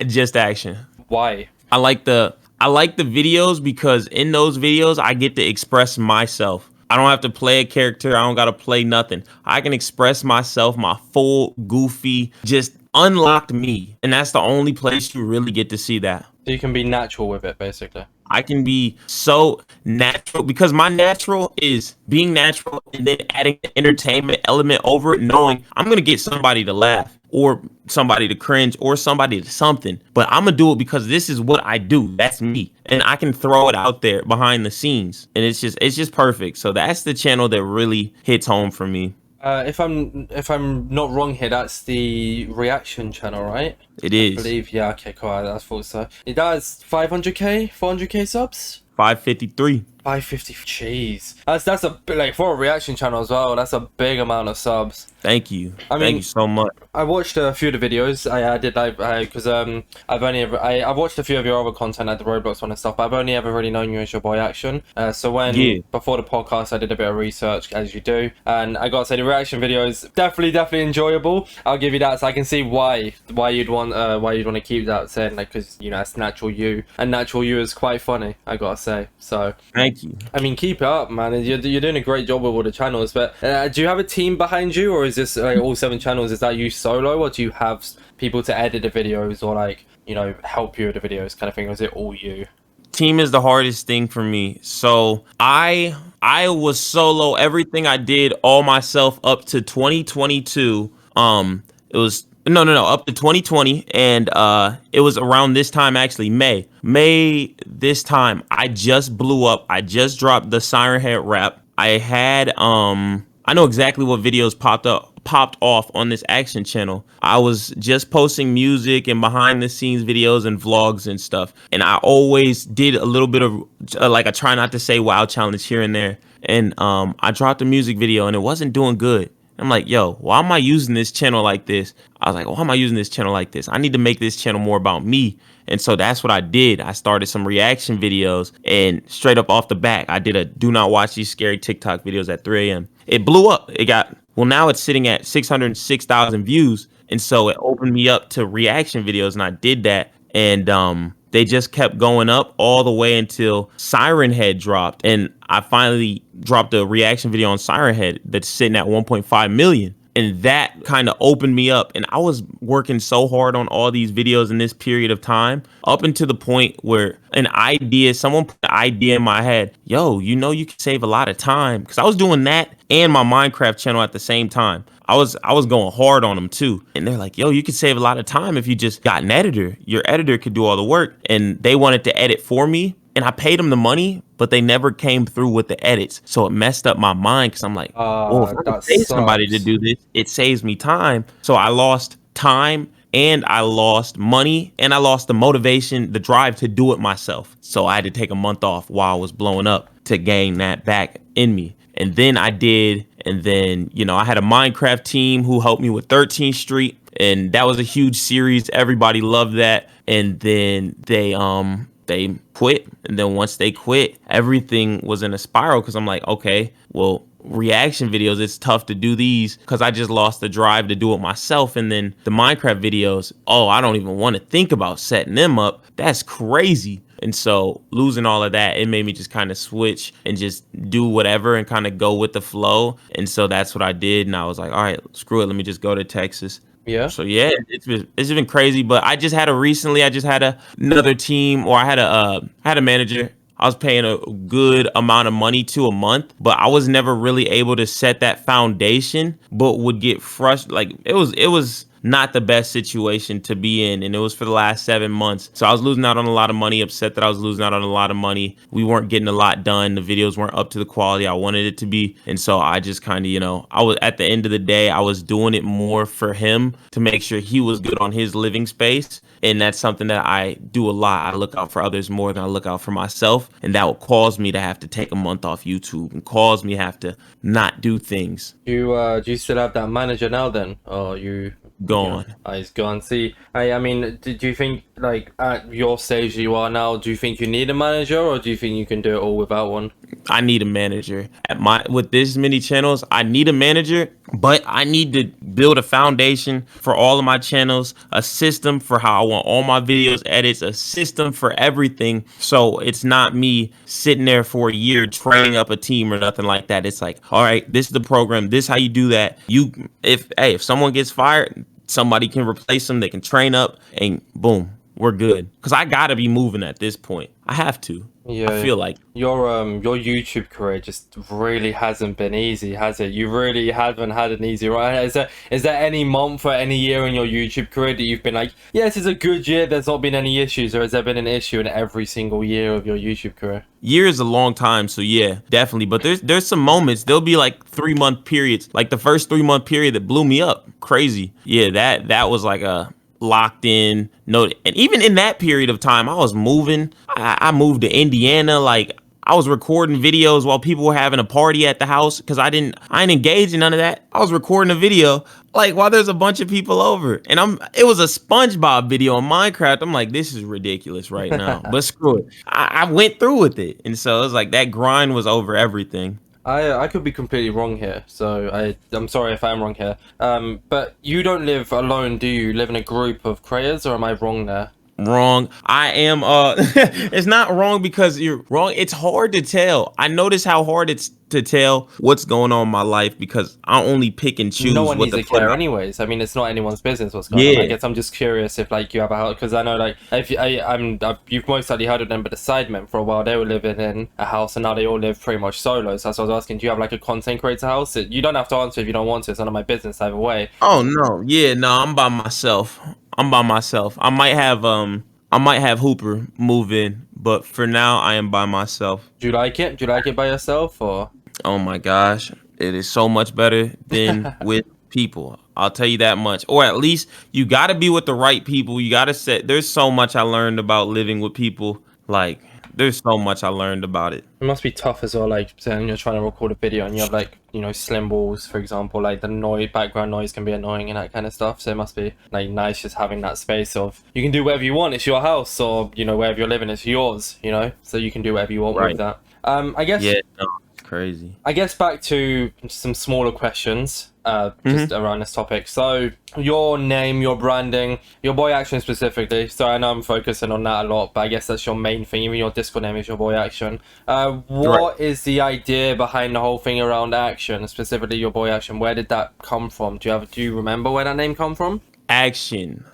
Just Action. Why? I like the videos because in those videos I get to express myself. I don't have to play a character. I don't got to play nothing. I can express myself, my full, goofy, just unlocked me. And that's the only place you really get to see that. So you can be natural with it, basically. I can be so natural because my natural is being natural and then adding the entertainment element over it, knowing I'm going to get somebody to laugh or somebody to cringe or somebody to something. But I'm going to do it because this is what I do. That's me. And I can throw it out there behind the scenes. And it's just perfect. So that's the channel that really hits home for me. If I'm not wrong here, that's the reaction channel, right? It is. I believe, yeah, okay, cool. I thought so. It does 500k, 400k subs? 553. 550. Jeez, that's a like for a reaction channel as well. That's a big amount of subs. Thank you. I mean, thank you so much. I watched a few of the videos. I did like because I've watched a few of your other content like the Roblox one and stuff. But I've only ever really known you as YaBoiAction. So when before the podcast, I did a bit of research as you do, and I gotta say the reaction videos definitely enjoyable. I'll give you that. So I can see why you'd want to keep that, saying like because you know it's natural you, and natural you is quite funny. I gotta say. So thank you. I mean, keep it up, man. You're doing a great job with all the channels. But do you have a team behind you, or is this like all 7 channels? Is that you solo, or do you have people to edit the videos, or like help you with the videos, kind of thing? Or is it all you? Team is the hardest thing for me. So I was solo. Everything I did all myself up to 2022. It was no, up to 2020, and it was around this time, actually May this time. I just blew up. I just dropped the Siren Head rap. I had I know exactly what videos popped off on this action channel. I was just posting music and behind the scenes videos and vlogs and stuff, and I always did a little bit of like a try not to say wow challenge here and there, and I dropped a music video and it wasn't doing good. I'm like, yo, why am I using this channel like this? I was like, why am I using this channel like this? I need to make this channel more about me. And so that's what I did. I started some reaction videos, and straight up off the back, I did a do not watch these scary TikTok videos at 3 a.m. It blew up. Now it's sitting at 606,000 views. And so it opened me up to reaction videos, and I did that. And they just kept going up all the way until Siren Head dropped. And I finally dropped a reaction video on Siren Head that's sitting at 1.5 million. And that kind of opened me up. And I was working so hard on all these videos in this period of time, up until the point where someone put an idea in my head. Yo, you can save a lot of time. Because I was doing that and my Minecraft channel at the same time. I was going hard on them too. And they're like, yo, you could save a lot of time if you just got an editor. Your editor could do all the work. And they wanted to edit for me. And I paid them the money, but they never came through with the edits. So it messed up my mind, because I'm like, well, if I pay somebody to do this, it saves me time. So I lost time, and I lost money, and I lost the motivation, the drive to do it myself. So I had to take a month off while I was blowing up to gain that back in me. And then I did. And then, I had a Minecraft team who helped me with 13th Street. And that was a huge series. Everybody loved that. And then they quit. And then once they quit, everything was in a spiral, because I'm like, okay, well, reaction videos, it's tough to do these because I just lost the drive to do it myself. And then the Minecraft videos, I don't even want to think about setting them up. That's crazy. And so losing all of that, it made me just kind of switch and just do whatever and kind of go with the flow. And so that's what I did. And I was like, all right, screw it. Let me just go to Texas. Yeah. So yeah, it's been crazy. But I just had another team, or I had a manager. I was paying a good amount of money to a month, but I was never really able to set that foundation, but would get frustrated. Like it was not the best situation to be in, and it was for the last 7 months. So I was losing out on a lot of money, upset that I was losing out on a lot of money. We weren't getting a lot done. The videos weren't up to the quality I wanted it to be. And so I just kind of, I was, at the end of the day, I was doing it more for him to make sure he was good on his living space. And that's something that I do a lot. I look out for others more than I look out for myself. And that will cause me to have to take a month off YouTube, and cause me to have to not do things. Do you still have that manager now then? Or you gone? He's gone. See, I mean, do you think, like, at your stage you are now, do you think you need a manager, or do you think you can do it all without one? I need a manager. With this many channels, I need a manager, but I need to build a foundation for all of my channels, a system for how I want all my videos edits, a system for everything. So it's not me sitting there for a year training up a team or nothing like that. It's like, all right, this is the program. This is how you do that. If someone gets fired, somebody can replace them. They can train up, and boom. we're good. Because I gotta be moving at this point. I have to. Yeah, I feel like your YouTube career just really hasn't been easy, has it? You really haven't had an easy ride. Is there any month or any year in your YouTube career that you've been like, yes, it's a good year, there's not been any issues, or has there been an issue in every single year of your YouTube career? year is a long time, so yeah, definitely. But there's some moments. There'll be like 3-month periods, like the first 3-month period that blew me up, crazy. Yeah, that was like a locked in note. And even in that period of time, I was moving. I moved to Indiana, like. I was recording videos while people were having a party at the house because I ain't engaged in none of that. I was recording a video like while there's a bunch of people over, and it was a SpongeBob video on Minecraft. I'm like, this is ridiculous right now, but screw it. I went through with it, and so it was like that grind was over everything. I could be completely wrong here, so I'm sorry if I'm wrong here. But you don't live alone, do you? You live in a group of creators, or am I wrong there? Wrong. I am it's not wrong because you're wrong. It's hard to tell. I notice how hard it's to tell what's going on in my life because I only pick and choose No one what needs to care anyways. I mean, it's not anyone's business what's going on. I guess I'm just curious if like you have a house, because I know like if you've most likely heard of them, but the Sidemen for a while they were living in a house and now they all live pretty much solo. So that's what I was asking. Do you have like a content creator house? You don't have to answer if you don't want to. It's none of my business either way. Oh no. Yeah, no, I'm by myself. I might have Hooper move in, but for now I am by myself. Do you like it? Do you like it by yourself or? Oh my gosh, it is so much better than with people. I'll tell you that much. Or at least you got to be with the right people. You got to there's so much I learned about living with people. Like there's so much I learned about it. It must be tough as well, like saying you're trying to record a video and you have like, slim walls, for example, like the background noise can be annoying and that kind of stuff. So it must be like nice just having that space of you can do whatever you want. It's your house, or wherever you're living, it's yours. So you can do whatever you want with that. I guess. Yeah, no, it's crazy. I guess back to some smaller questions. Just around this topic. So your name, your branding, YaBoiAction specifically. So I know I'm focusing on that a lot, but I guess that's your main thing. Even your Discord name is YaBoiAction. What is the idea behind the whole thing around action, specifically YaBoiAction? Where did that come from? Do you remember where that name come from? Action.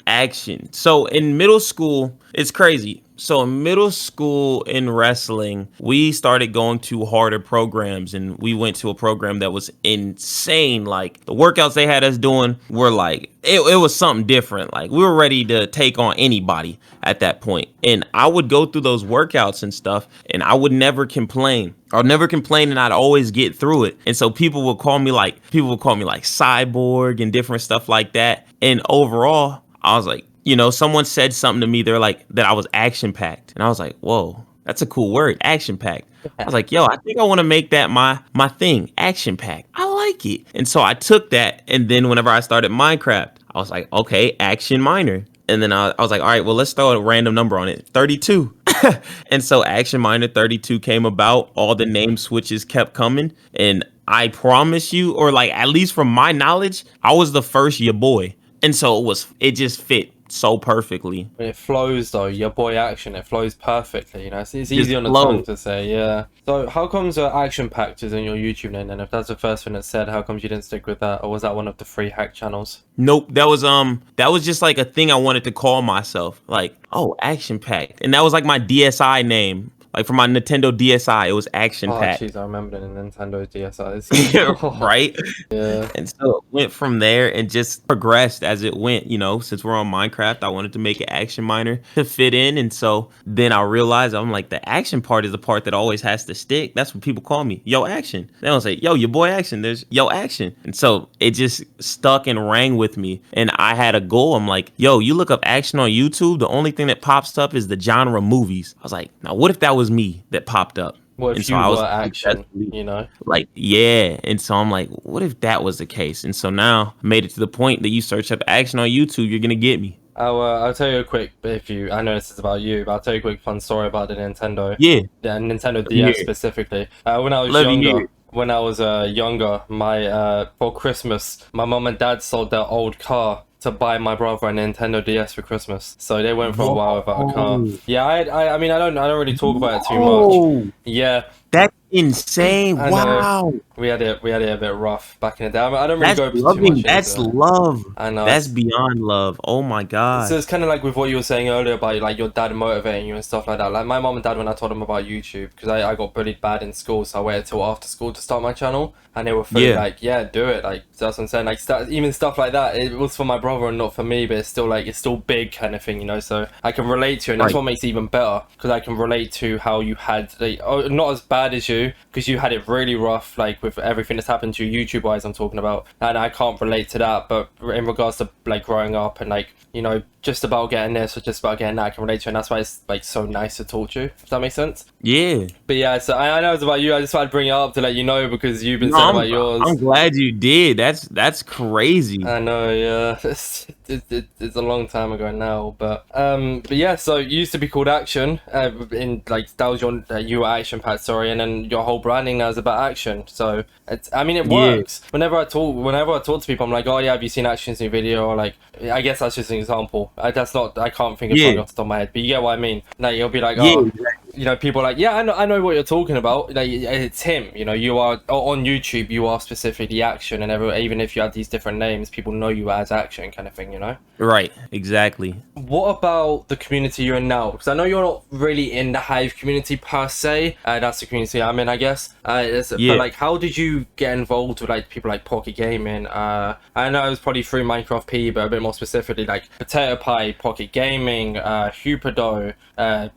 So in middle school, it's crazy. So in middle school in wrestling, we started going to harder programs, and we went to a program that was insane. Like the workouts they had us doing were like, it was something different. Like we were ready to take on anybody at that point. And I would go through those workouts and stuff, and I would never complain. I'd never complain, and I'd always get through it. And so people would call me like Cyborg and different stuff like that. And overall, I was like, someone said something to me. They're like that I was action packed, and I was like, whoa, that's a cool word, action packed. I was like, yo, I think I want to make that my thing, action packed. I like it, and so I took that. And then whenever I started Minecraft, I was like, okay, action miner. And then I was like, all right, well, let's throw a random number on it, 32. And so Action Miner 32 came about. All the name switches kept coming, and I promise you, or like at least from my knowledge, I was the first YaBoi. And so it just fit so perfectly. It flows though, YaBoiAction, it flows perfectly, it's easy on the tongue to say, yeah. So how comes action packed is in your YouTube name then? If that's the first thing it said, how comes you didn't stick with that? Or was that one of the free hack channels? Nope, that was just like a thing I wanted to call myself. Like, oh, action packed. And that was like my DSi name. Like for my Nintendo DSi, it was action packed. Oh, jeez, I remember the Nintendo DSi. Right? Yeah. And so it went from there and just progressed as it went. Since we're on Minecraft, I wanted to make an action miner to fit in. And so then I realized I'm like, the action part is the part that always has to stick. That's what people call me. Yo, action. They don't say, yo, YaBoiAction. There's yo, action. And so it just stuck and rang with me. And I had a goal. I'm like, yo, you look up action on YouTube, the only thing that pops up is the genre movies. I was like, now what if that was me that popped up? What if you were action, Like, yeah. And so I'm like, what if that was the case? And so now I made it to the point that you search up action on YouTube, you're going to get me. I'll tell you a quick, I know this is about you, but I'll tell you a quick fun story about the Nintendo. Yeah. The Nintendo DS specifically. When I was younger, for Christmas, my mom and dad sold their old car to buy my brother a Nintendo DS for Christmas. So they went for a while without a car. Yeah, I mean, I don't really talk about it too much. Yeah. That's insane. I know. Wow. We had it a bit rough back in the day. I don't really That's go too loving. much That's into it. love. I know. That's beyond love. Oh my So God. it's kind of like with what you were saying earlier about like your dad motivating you and stuff like that. Like my mom and dad, when I told them about YouTube, because I got bullied bad in school, so I waited till after school to start my channel, and they were fully Yeah. like, yeah, do it. Like that's what I'm saying. Like even stuff like that, it was for my brother and not for me, but it's still big kind of thing, you know. So I can relate to it, and that's Right. what makes it even better, because I can relate to how you had like, not as bad as you, because you had it really rough, like with everything that's happened to you YouTube wise. I'm talking about, and I can't relate to that, but in regards to like growing up and like, you know, just about getting this or just about getting that, I can relate to it, and that's why it's like so nice to talk to you. Does that make sense? Yeah. But yeah, so I know it's about you. I just wanted to bring it up to let you know, because you've been No, saying about yours. I'm glad you did. That's crazy. I know, yeah, it's a long time ago now, but yeah. So it used to be called Action, in like that was your Action Pat, sorry, and then your whole branding now is about action. So I mean, it Yeah. works. Whenever I talk to people, I'm like, oh yeah, have you seen Action's new video? Or like, I guess that's just an example. I can't think of something Yeah. off the top of my head, but you get what I mean. Like you'll be like, Yeah. oh. Exactly. You know, people are like, yeah, I know what you're talking about. Like, it's him. You know, you are on YouTube. You are specifically Action, and even if you have these different names, people know you as Action, kind of thing. You know. Right. Exactly. What about the community you're in now? Because I know you're not really in the Hive community per se. That's the community I'm in, I guess. Yeah. But like, how did you get involved with like people like Pocket Gaming? I know it was probably through Minecraft P, but a bit more specifically like Potato Pie, Pocket Gaming, Hupido. I'm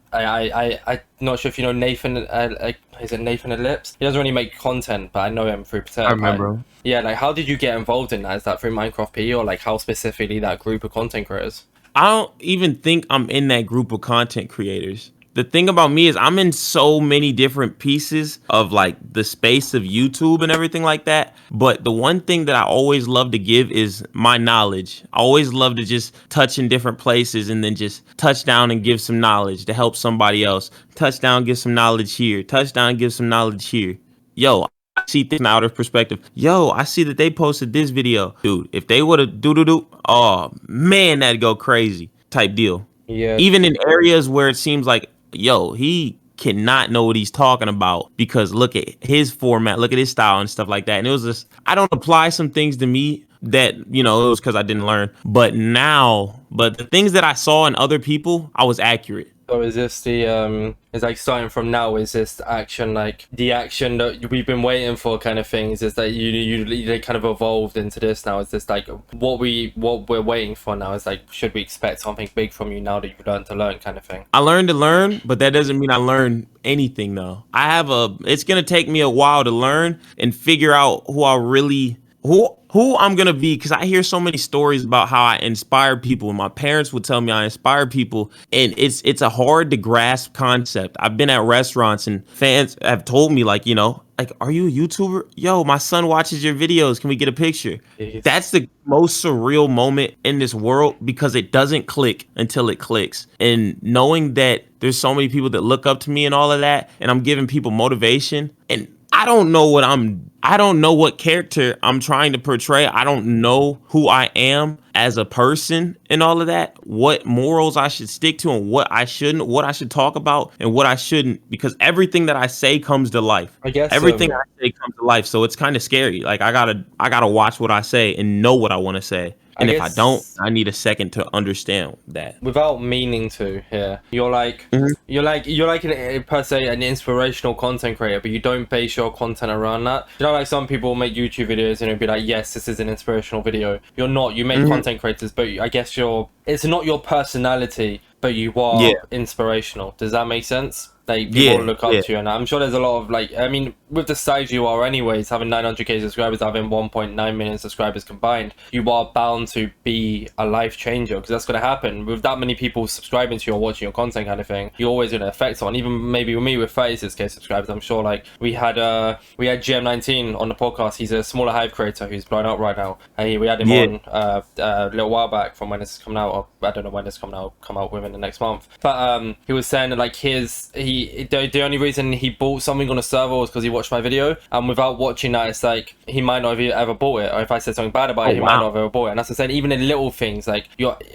not sure if you know Nathan. Is it Nathan Ellipse? He doesn't really make content, but I know him through Potato I Pie. remember. Yeah, like how did you get involved in that? Is that through Minecraft P, or like how specifically that group of content creators? I don't even think I'm in that group of content creators. The thing about me is I'm in so many different pieces of like the space of YouTube and everything like that. But the one thing that I always love to give is my knowledge. I always love to just touch in different places and then just touch down and give some knowledge to help somebody else. Touch down, give some knowledge here. Touch down, give some knowledge here. Yo, I see things from outer perspective. Yo, I see that they posted this video. Dude, if they would have oh man, that'd go crazy type deal. Yeah. Even in areas where it seems like, yo, he cannot know what he's talking about because look at his format, look at his style and stuff like that. And it was just, I don't apply some things to me that, you know, it was because I didn't learn. But the things that I saw in other people, I was accurate. So is this it's like starting from now, is this action like the action that we've been waiting for kind of thing? Is this that they kind of evolved into this now? Is this like what we're waiting for now? Is like, should we expect something big from you now that you've learned to learn kind of thing? I learned to learn, but that doesn't mean I learned anything though. It's gonna take me a while to learn and figure out who I'm gonna be, because I hear so many stories about how I inspire people, and my parents would tell me I inspire people, and it's a hard to grasp concept. I've been at restaurants and fans have told me like, you know, like, are you a YouTuber? Yo, my son watches your videos. Can we get a picture? Jeez. That's the most surreal moment in this world because it doesn't click until it clicks. And knowing that there's so many people that look up to me and all of that, and I'm giving people motivation, and I don't know what character I'm trying to portray. I don't know who I am as a person and all of that, what morals I should stick to and what I shouldn't, what I should talk about and what I shouldn't, because everything that I say comes to life. I guess Everything I say comes to life. So it's kind of scary. Like I gotta watch what I say and know what I want to say. And if I don't, I need a second to understand that. Without meaning to, here, you're like you're like per se an inspirational content creator, but you don't base your content around that. You know, like some people make YouTube videos and it'll be like, yes, this is an inspirational video. You're not. You make content creators, but I guess it's not your personality, but you are inspirational. Does that make sense? Like people look up to you, and I'm sure there's a lot of like, I mean, with the size you are anyways, having 900k subscribers, having 1.9 million subscribers combined, you are bound to be a life changer, because that's going to happen with that many people subscribing to you or watching your content kind of thing. You're always going to affect someone. Even maybe with me with 36k subscribers, I'm sure like we had GM19 on the podcast. He's a smaller Hive creator who's blown up right now, and we had him on a little while back from when this is coming out, or I don't know when this come out within the next month, but he was saying that like the only reason he bought something on a server was because he watched my video, and without watching that, it's like he might not have ever bought it, or if I said something bad about it, he might not have ever bought it. And that's what I'm saying, even in little things, like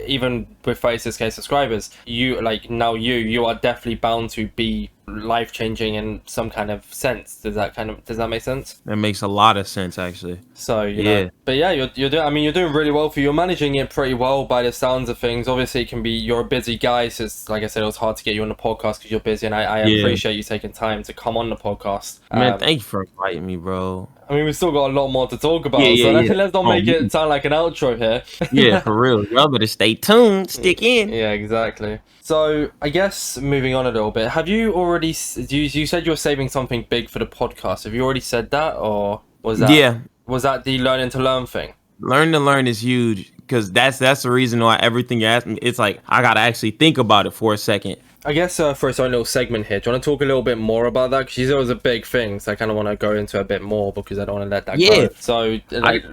even with 36k subscribers, you like now you are definitely bound to be life changing in some kind of sense. Does that make sense? That makes a lot of sense, actually. So you know, but yeah, you're doing. I mean, you're doing really well for. You're managing it pretty well by the sounds of things. Obviously, it can be. You're a busy guy, so it's, like I said, it was hard to get you on the podcast because you're busy, and I appreciate you taking time to come on the podcast. Man, thank you for inviting me, bro. I mean, we've still got a lot more to talk about, so let's not make it sound like an outro here. Yeah, for real. Y'all better stay tuned, stick in. Yeah, exactly. So, I guess moving on a little bit, have you already, you said you're saving something big for the podcast. Have you already said that, or was that the learning to learn thing? Learn to learn is huge, because that's the reason why everything you ask me, it's like, I gotta actually think about it for a second. I guess for its own little segment here, do you want to talk a little bit more about that? Because you said it was a big thing, so I kind of want to go into a bit more because I don't want to let that go. So, like,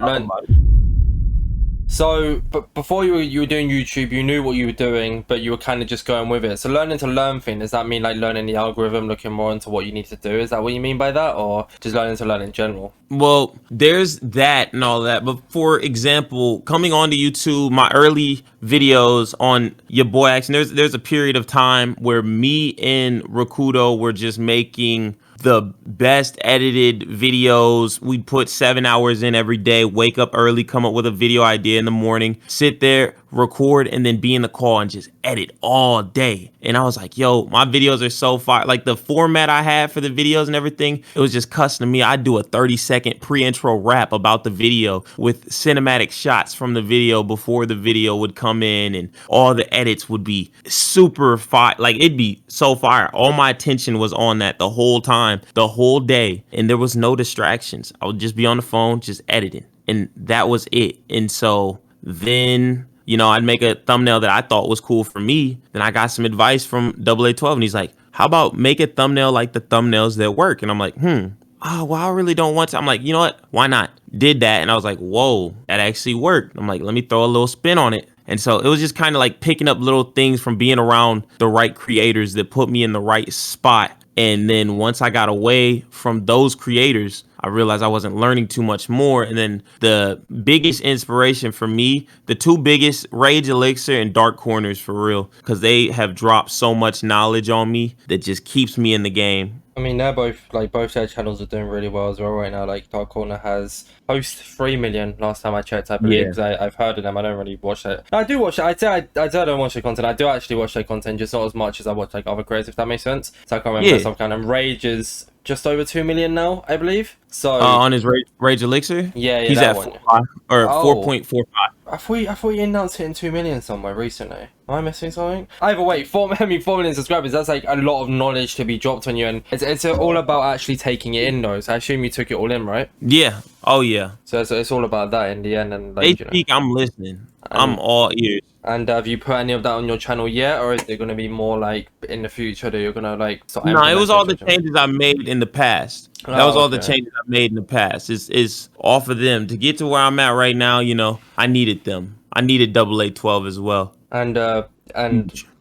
but before you were doing YouTube, you knew what you were doing, but you were kind of just going with it. So learning to learn thing, does that mean like learning the algorithm, looking more into what you need to do? Is that what you mean by that, or just learning to learn in general? Well, there's that and all that. But for example, coming onto YouTube, my early videos on YaBoiAction, there's a period of time where me and Rakudo were just making the best edited videos. We'd put 7 hours in every day, wake up early, come up with a video idea in the morning, sit there, record, and then be in the call and just edit all day. And I was like, yo, my videos are so fire. Like the format I had for the videos and everything, it was just custom to me. I'd do a 30-second pre-intro rap about the video with cinematic shots from the video before the video would come in, and all the edits would be super fire. Like it'd be so fire. All my attention was on that the whole time, the whole day, and there was no distractions. I would just be on the phone, just editing, and that was it. And so then, you know, I'd make a thumbnail that I thought was cool for me. Then I got some advice from AA12, and he's like, how about make a thumbnail like the thumbnails that work? And I'm like, oh, well, I really don't want to. I'm like, you know what? Why not? Did that. And I was like, whoa, that actually worked. I'm like, let me throw a little spin on it. And so it was just kind of like picking up little things from being around the right creators that put me in the right spot. And then once I got away from those creators, I realized I wasn't learning too much more. And then the biggest inspiration for me, the two biggest, Rage Elixir and Dark Corners, for real, because they have dropped so much knowledge on me that just keeps me in the game. I mean, they're both their channels are doing really well as well right now. Like Dark Corner has post 3 million last time I checked, I believe. Because I've heard of them. I don't really watch it. I do watch it. I say I don't watch their content. I do actually watch their content, just not as much as I watch like other creators, if that makes sense. So I can't remember some kind of Rage is just over 2 million now, I believe. So on his Rage Elixir, he's at 4.45. I thought you announced hitting 2 million somewhere recently. Am I missing something? Either way, 4 million subscribers, that's like a lot of knowledge to be dropped on you, and it's all about actually taking it in though. So I assume you took it all in, right? Yeah. Oh yeah. So it's all about that in the end, and like, they speak, I'm listening. I'm all ears. And have you put any of that on your channel yet, or is it going to be more like in the future that you're going to like? No, it was all the changes I made in the past. That was all the changes I made in the past. It's off of them to get to where I'm at right now. You know, I needed them. I needed AA12 as well. And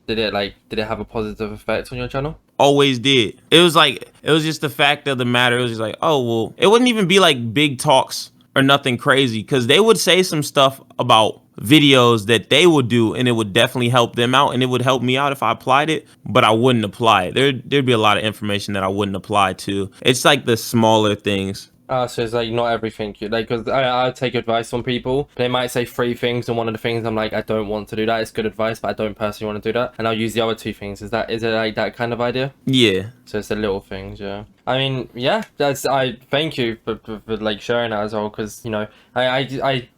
did it have a positive effect on your channel? Always did. It was just the fact of the matter. It was just like, oh well, it wouldn't even be like big talks or nothing crazy, because they would say some stuff about videos that they would do, and it would definitely help them out, and it would help me out if I applied it, but I wouldn't apply it. There'd be a lot of information that I wouldn't apply to. It's like the smaller things. So it's like not everything you like, because I take advice from people. They might say 3 things, and one of the things I'm like, I don't want to do that. It's good advice, but I don't personally want to do that, and I'll use the other 2 things. Is it like that kind of idea? Yeah. So it's the little things, yeah. I mean, yeah, I thank you for like sharing that as well, because you know, I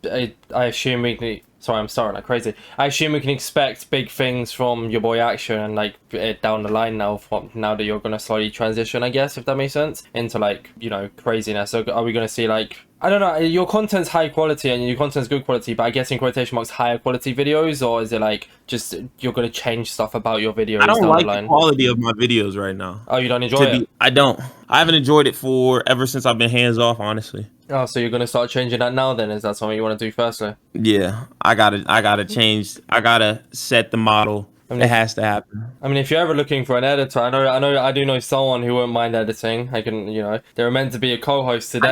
assume we can. Sorry, I'm starting like crazy. I assume we can expect big things from YaBoiAction and like down the line now, now that you're gonna slowly transition, I guess, if that makes sense, into like, you know, craziness. So are we gonna see like, I don't know, your content's high quality and your content's good quality, but I guess in quotation marks higher quality videos, or is it like just you're gonna change stuff about your videos? I don't like the quality of my videos right now. Oh, you don't enjoy it? I don't. I haven't enjoyed it ever since I've been hands off, honestly. Oh, so you're gonna start changing that now then? Is that something you want to do firstly? Yeah, I gotta change. I gotta set the model. I mean, it has to happen. I mean, if you're ever looking for an editor, I do know someone who wouldn't mind editing. I can, you know, they were meant to be a co-host today. I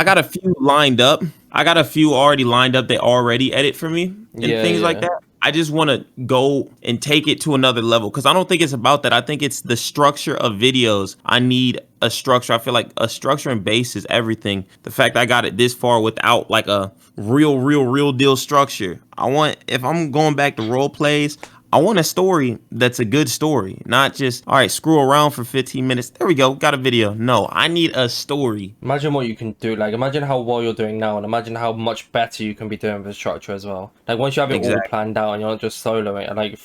got a few lined up. I got a few already lined up that already edit for me and things like that. I just want to go and take it to another level because I don't think it's about that. I think it's the structure of videos. I need a structure. I feel like a structure and base is everything. The fact I got it this far without like a real deal structure. If I'm going back to role plays, I want a story that's a good story, not just, all right, screw around for 15 minutes. There we go, got a video. No, I need a story. Imagine what you can do. Like, imagine how well you're doing now, and imagine how much better you can be doing with structure as well. Like, once you have it all planned out and you're not just soloing it,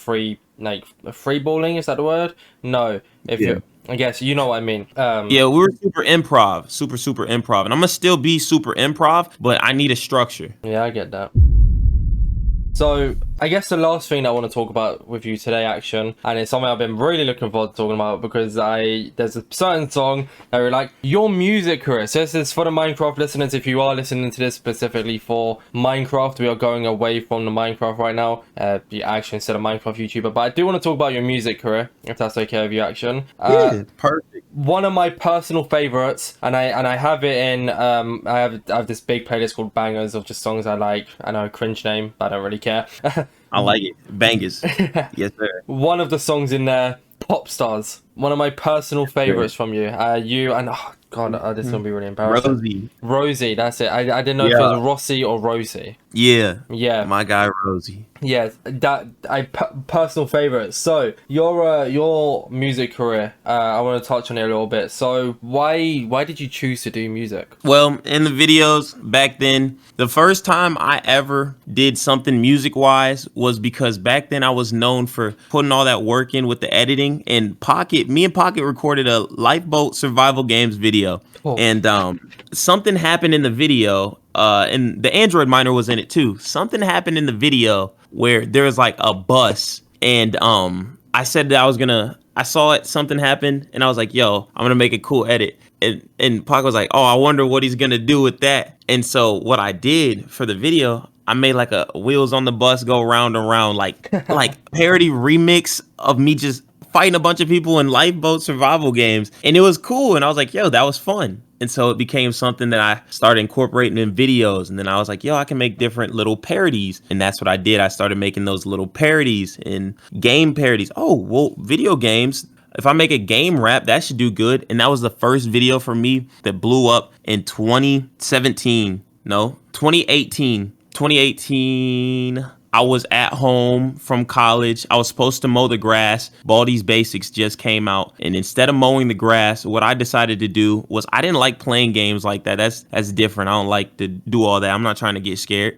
free balling, is that the word? No, I guess you know what I mean. Yeah, we were super improv, super improv, and I'm gonna still be super improv, but I need a structure. Yeah, I get that. So I guess the last thing I want to talk about with you today, Action, and it's something I've been really looking forward to talking about because there's a certain song that we're like, your music career. So this is for the Minecraft listeners. If you are listening to this specifically for Minecraft, we are going away from the Minecraft right now. The Action instead of Minecraft YouTuber, but I do want to talk about your music career, if that's okay with you, Action. Yeah, perfect. One of my personal favorites, and I have it in I have this big playlist called Bangers of just songs I like. I know, cringe name, but I don't really care. I like it. Bangers. Yes, sir. One of the songs in there, Pop Stars. One of my personal favorites from you. You and oh god, this is gonna be really embarrassing. Rosie, that's it. I didn't know if it was Rossi or Rosie. Yeah. Yeah. My guy Rosie. Yeah, personal favorite. So your music career, I want to touch on it a little bit. So why did you choose to do music? Well, in the videos back then, the first time I ever did something music wise was because back then I was known for putting all that work in with the editing. And me and Pocket recorded a Lifeboat survival games video, and something happened in the video. And the Android miner was in it too. Something happened in the video where there was like a bus, and I said that I saw it, something happened, and I was like, yo, I'm gonna make a cool edit. And Pac was like, oh, I wonder what he's gonna do with that. And so what I did for the video, I made like a wheels on the bus go round and round, like parody remix of me just fighting a bunch of people in Lifeboat survival games. And it was cool. And I was like, yo, that was fun. And so it became something that I started incorporating in videos. And then I was like, yo, I can make different little parodies. And that's what I did. I started making those little parodies and game parodies. Oh, well, video games. If I make a game rap, that should do good. And that was the first video for me that blew up in 2017. No, 2018. 2018. I was at home from college. I was supposed to mow the grass. Baldi's Basics just came out. And instead of mowing the grass, what I decided to do was I didn't like playing games like that. That's different. I don't like to do all that. I'm not trying to get scared.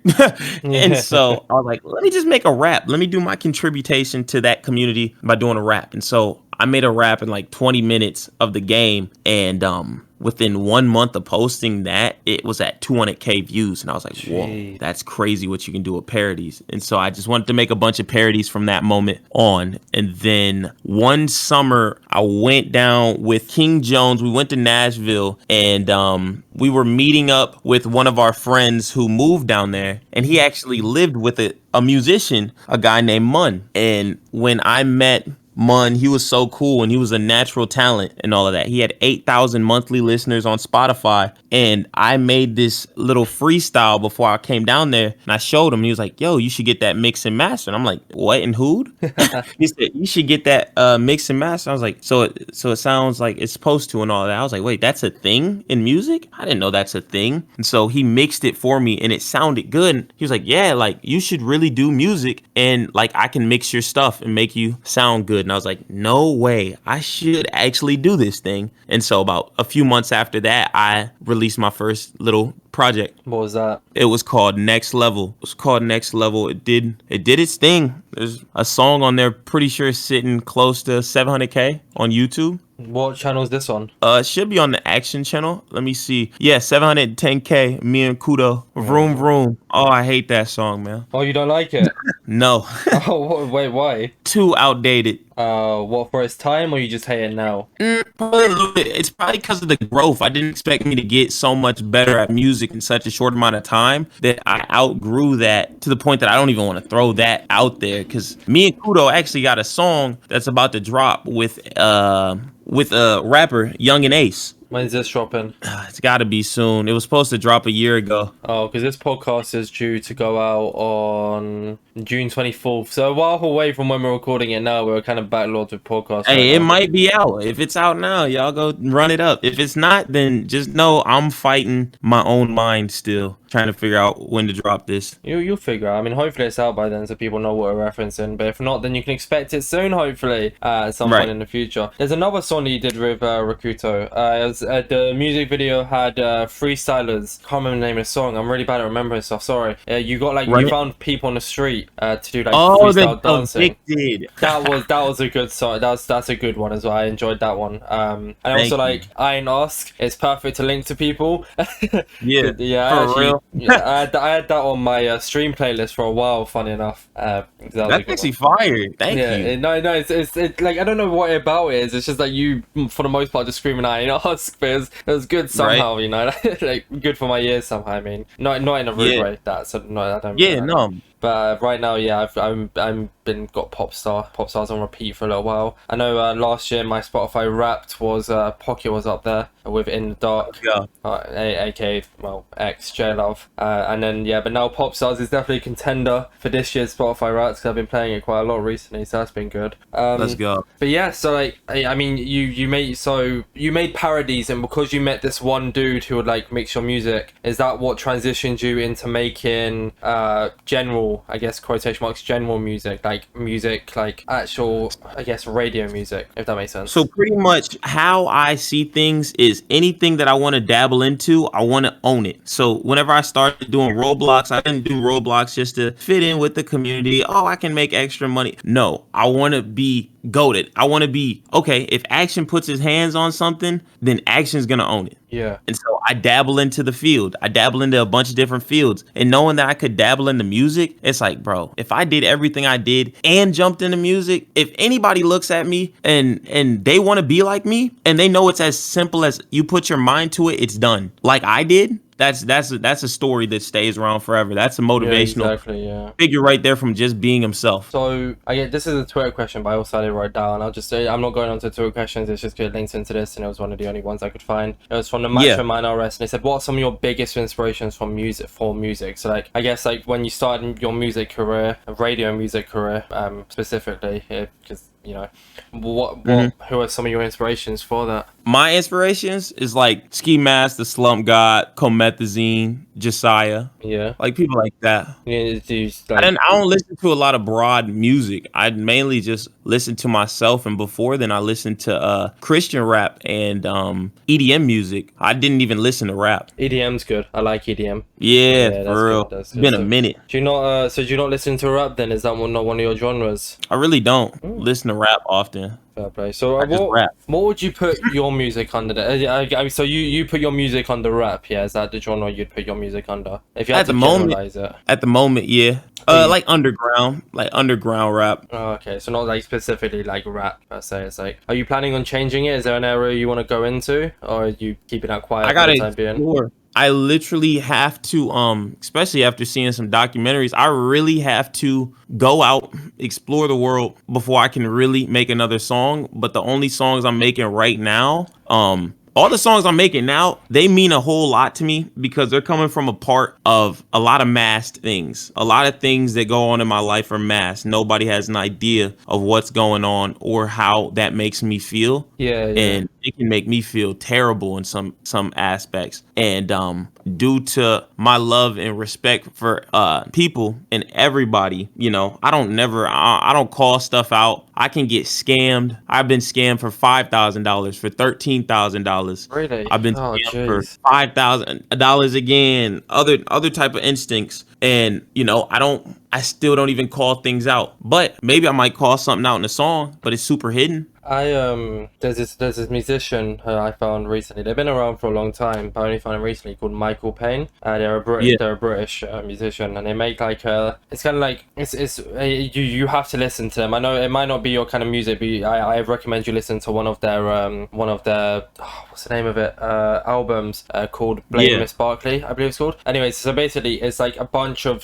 And so I was like, let me just make a rap. Let me do my contribution to that community by doing a rap. And so I made a rap in like 20 minutes of the game. And within 1 month of posting that, it was at 200K views. And I was like, whoa, that's crazy what you can do with parodies. And so I just wanted to make a bunch of parodies from that moment on. And then one summer, I went down with King Jones. We went to Nashville, and we were meeting up with one of our friends who moved down there. And he actually lived with a musician, a guy named Mun. And when I met Mun, he was so cool, and he was a natural talent and all of that. He had 8,000 monthly listeners on Spotify, and I made this little freestyle before I came down there, and I showed him. He was like, yo, you should get that mix and master. And I'm like, what, and who'd? He said, you should get that mix and master. I was like, so it sounds like it's supposed to and all that. I was like, wait, that's a thing in music? I didn't know that's a thing. And so he mixed it for me, and it sounded good. And he was like, yeah, like you should really do music, and like I can mix your stuff and make you sound good. And I was like, no way, I should actually do this thing. And so about a few months after that, I released my first little project. What was that? It was called Next Level. It did its thing. There's a song on there, pretty sure it's sitting close to 700K on YouTube. What channel is this on? It should be on the Action channel. Let me see. Yeah, 710K. Me and Kudo. Vroom vroom. Oh, I hate that song, man. Oh, you don't like it? No. Oh, wait, why? Too outdated. What, for its time, or you just hate it now? Probably a little bit. It's probably because of the growth. I didn't expect me to get so much better at music in such a short amount of time that I outgrew that to the point that I don't even want to throw that out there. Because me and Kudo actually got a song that's about to drop with a rapper, Young and Ace. When's this dropping? It's got to be soon. It was supposed to drop a year ago. Oh, because this podcast is due to go out on June 24th. So a while away from when we're recording it now. We're kind of backlogged with podcasts. Hey, right it now. might be out. If it's out now, y'all go run it up. If it's not, then just know I'm fighting my own mind still, trying to figure out when to drop this. You'll figure out. I mean, hopefully it's out by then so people know what we're referencing. But if not, then you can expect it soon, hopefully, at some point in the future. There's another song that you did with Rakuto. The music video had freestylers. Can't remember the name of the song. I'm really bad at remembering stuff. Sorry. You got like you found people on the street to do like freestyle dancing. Addicted. That was a good song. That's a good one as well. I enjoyed that one. And also like I Ain't Ask. It's perfect to link to people. Yeah. Yeah. For real. Yeah, I had that on my stream playlist for a while. Funny enough, that's actually fire. Thank you. No, it's like I don't know what about it is. It's just like you, for the most part, just screaming "I Ain't Ask," but it was good somehow. Right. You know, like good for my ears somehow. I mean, not in a rude way. That so no, I don't. Yeah, no. But right now, yeah, I'm got Popstars on repeat for a little while. I know last year my Spotify Wrapped was Pocket was up there with In the Dark, aka well X J Love, and then yeah, but now Popstars is definitely a contender for this year's Spotify Wrapped because I've been playing it quite a lot recently, so that's been good. Let's go. But yeah, so like I mean, you made parodies, and because you met this one dude who would like mix your music, is that what transitioned you into making general, I guess quotation marks, general music, like actual, I guess, radio music, if that makes sense? So pretty much how I see things is anything that I want to dabble into, I want to own it. So whenever I started doing Roblox, I didn't do Roblox just to fit in with the community. Oh, I can make extra money. No, I want to be goated. I want to be, okay, if Action puts his hands on something, then Action's going to own it. Yeah. And so I dabble into the field. I dabble into a bunch of different fields. And knowing that I could dabble into music, it's like, bro, if I did everything I did and jumped into music, if anybody looks at me and they want to be like me and they know it's as simple as you put your mind to it, it's done. Like I did. That's a story that stays around forever. That's a motivational figure right there from just being himself. So I get this is a Twitter question, but I also had it right down. I'll just say I'm not going on to Twitter questions. It's just good links into this, and it was one of the only ones I could find. It was from the Macho Man RS, and they said, "What are some of your biggest inspirations from music?" So like I guess like when you started your music career, radio music career, specifically, because you know, who are some of your inspirations for that? My inspirations is like Ski Mask, the Slump God, Comethazine, Josiah. Yeah. Like people like that. Yeah, I don't listen to a lot of broad music. I mainly just listen to myself, and before then I listened to Christian rap and EDM music. I didn't even listen to rap. EDM's good. I like EDM. Yeah, for real. It's been a minute. Do you not do you not listen to rap then? Is that not one of your genres? I really don't listen to rap often. Fair play. So what would you put your music under? So you put your music under rap, yeah? Is that the genre you'd put your music under? If you had to generalize it. At the moment, yeah. Like underground rap. Oh, okay. So not like specifically like rap per se. It's like, are you planning on changing it? Is there an area you want to go into, or are you keeping that quiet? I gotta explore. I literally have to, especially after seeing some documentaries, I really have to go out, explore the world before I can really make another song. But the only songs I'm making right now, all the songs I'm making now, they mean a whole lot to me because they're coming from a part of a lot of masked things. A lot of things that go on in my life are masked. Nobody has an idea of what's going on or how that makes me feel. Yeah. And it can make me feel terrible in some aspects. And due to my love and respect for people and everybody, you know, I don't call stuff out. I can get scammed. I've been scammed for $5,000, for $13,000. Really? I've been scammed for $5,000 again. Other type of instincts. And you know, I still don't even call things out. But maybe I might call something out in a song, but it's super hidden. There's this musician I found recently. They've been around for a long time, but I only found him recently, called Michael Payne. They're a British musician, and they make like it's kind of like you have to listen to them. I know it might not be your kind of music, but I recommend you listen to one of their what's the name of it, albums called Blame Miss Barkley, I believe it's called. Anyways, so basically it's like a bunch of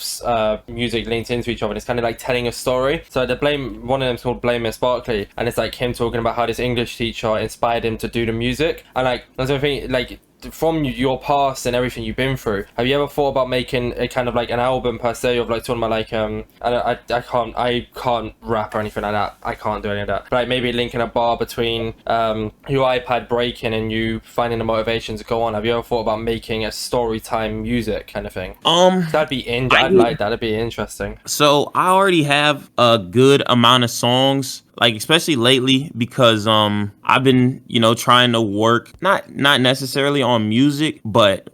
music linked into each other, and it's kind of like telling a story. So one of them's called Blame Miss Barkley, and it's like him talking talking about how this English teacher inspired him to do the music, and like that's the thing, like from your past and everything you've been through, have you ever thought about making a kind of like an album per se of like talking about like I can't rap or anything like that. I can't do any of that. But like maybe linking a bar between your iPad breaking and you finding the motivation to go on. Have you ever thought about making a story time music kind of thing? I'd like that. That'd be interesting. So I already have a good amount of songs, like especially lately, because I've been, you know, trying to work not necessarily on music, but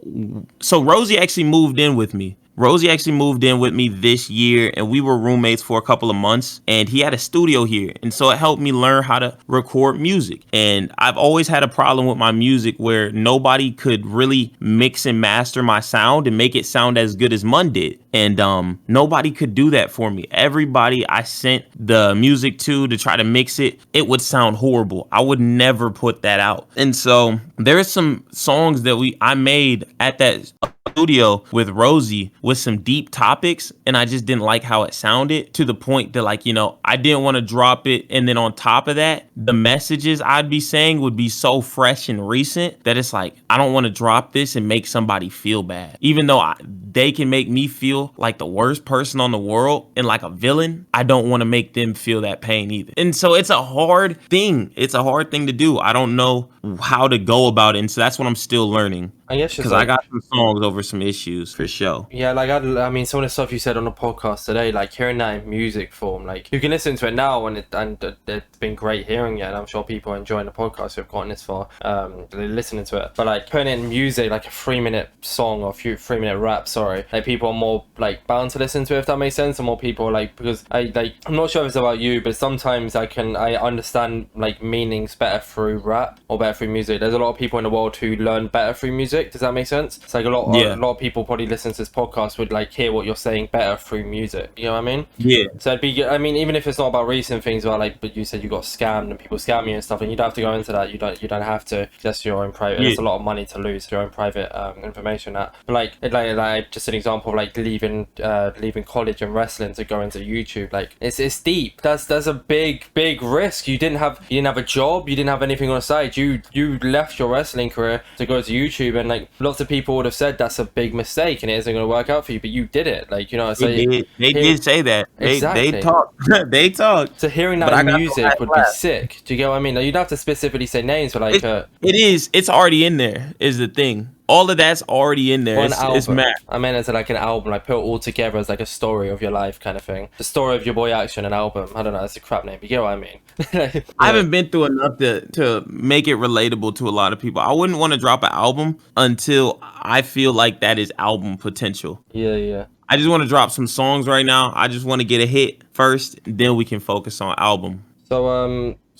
so Rosie actually moved in with me. Rosie actually moved in with me this year, and we were roommates for a couple of months, and he had a studio here. And so it helped me learn how to record music. And I've always had a problem with my music where nobody could really mix and master my sound and make it sound as good as Mun did. And nobody could do that for me. Everybody I sent the music to try to mix it, it would sound horrible. I would never put that out. And so there are some songs that I made at that studio with Rosie with some deep topics, and I just didn't like how it sounded, to the point that, like, you know, I didn't want to drop it. And then on top of that, the messages I'd be saying would be so fresh and recent that it's like, I don't want to drop this and make somebody feel bad. Even though they can make me feel like the worst person on the world and like a villain, I don't want to make them feel that pain either. And so it's a hard thing. It's a hard thing to do. I don't know how to go about it. And so that's what I'm still learning. I guess because I got some songs over some issues for sure. Yeah, like I mean, some of the stuff you said on the podcast today, like hearing that in music form, like you can listen to it now, and it's been great hearing it, and I'm sure people are enjoying the podcast who've gotten this far, they're listening to it. But like putting it in music, like a 3-minute song or 3-minute rap, sorry, like people are more like bound to listen to it, if that makes sense, and more people like, because I'm not sure if it's about you, but sometimes I understand like meanings better through rap or better through music. There's a lot of people in the world who learn better through music. Does that make sense? It's like a lot of people probably listen to this podcast would like hear what you're saying better through music. You know what I mean? Yeah. So it'd be, I mean, even if it's not about recent things, about like, but you said you got scammed and people scam you and stuff, and you don't have to go into that. You don't have to. Just your own private. There's a lot of money to lose your own private information. That, but like just an example of like leaving college and wrestling to go into YouTube. Like it's deep. That's a big risk. You didn't have a job. You didn't have anything on the side. You left your wrestling career to go to YouTube, and like lots of people would have said that's a big mistake and it isn't going to work out for you, but you did it. Like, you know, so they did say that. They talked. They talked. So hearing that in music would be sick. Do you get what I mean? Like, you'd have to specifically say names, but like it's already in there is the thing. All of that's already in there. It's mad. I meant it's like an album, like put it all together as like a story of your life kind of thing. The story of YaBoiAction, an album. I don't know, it's a crap name, but you get what I mean. Yeah. I haven't been through enough to make it relatable to a lot of people. I wouldn't want to drop an album until I feel like that is album potential. Yeah. I just want to drop some songs right now. I just want to get a hit first, then we can focus on album.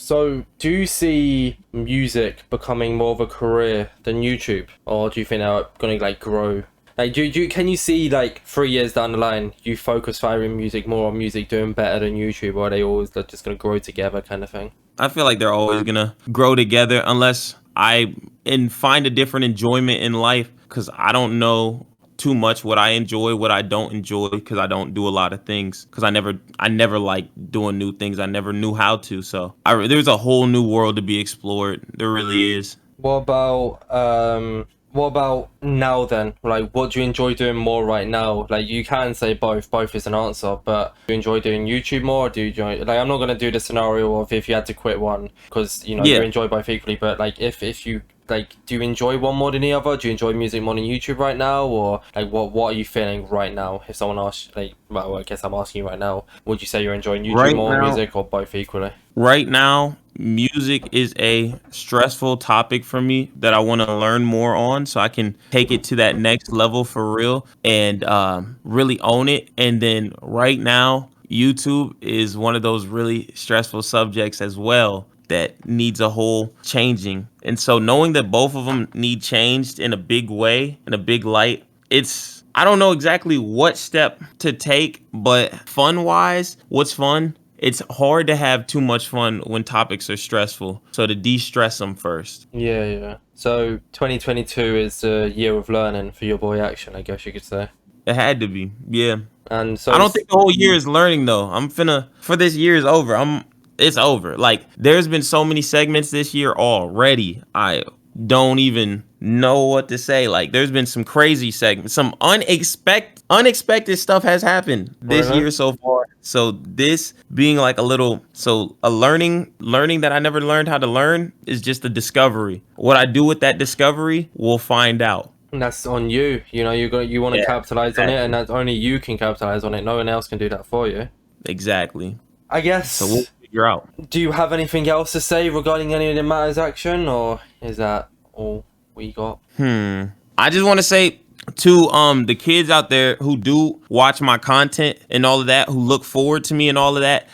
So do you see music becoming more of a career than YouTube, or do you think they're gonna like grow? Like, can you see like 3 years down the line you focus firing music more on music doing better than YouTube, or are they always just gonna grow together kind of thing? I feel like they're always gonna grow together unless I find a different enjoyment in life, because I don't know too much what I enjoy, what I don't enjoy, because I don't do a lot of things, because I never liked doing new things. I never knew how to. So there's a whole new world to be explored. There really is. What about now then? Like, what do you enjoy doing more right now? Like, you can say both is an answer, but do you enjoy doing YouTube more, or do you enjoy, like, I'm not going to do the scenario of if you had to quit one, because, you know, you enjoy both equally, but like if you, like, do you enjoy one more than the other? Do you enjoy music more than YouTube right now? Or like, what are you feeling right now? If someone asks, like, well, I guess I'm asking you right now, would you say you're enjoying YouTube right more, now, music, or both equally? Right now, music is a stressful topic for me that I want to learn more on, so I can take it to that next level for real and really own it. And then right now, YouTube is one of those really stressful subjects as well that needs a whole changing. And so knowing that both of them need changed in a big way, in a big light, I don't know exactly what step to take, but fun-wise, what's fun? It's hard to have too much fun when topics are stressful. So to de-stress them first. Yeah. So 2022 is a year of learning for YaBoiAction, I guess you could say. It had to be, yeah. And so I don't think the whole year is learning though. For this year is over. It's over. Like, there's been so many segments this year already. I don't even know what to say. Like, there's been some crazy segments, some unexpected stuff has happened this year so far. So this being like a learning that I never learned how to learn is just a discovery. What I do with that discovery, we'll find out. And that's on you. You know, you want to capitalize on it, and that's only you can capitalize on it. No one else can do that for you. Exactly. I guess. So we'll figure out. Do you have anything else to say regarding any of the matters action, or is that all we got? I just want to say to the kids out there who do watch my content and all of that, who look forward to me and all of that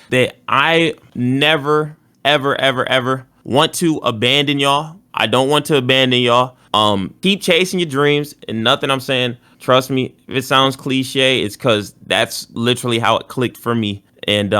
I never ever want to abandon y'all. I don't want to abandon y'all. Keep chasing your dreams, and nothing I'm saying, trust me, if it sounds cliche, it's because that's literally how it clicked for me. And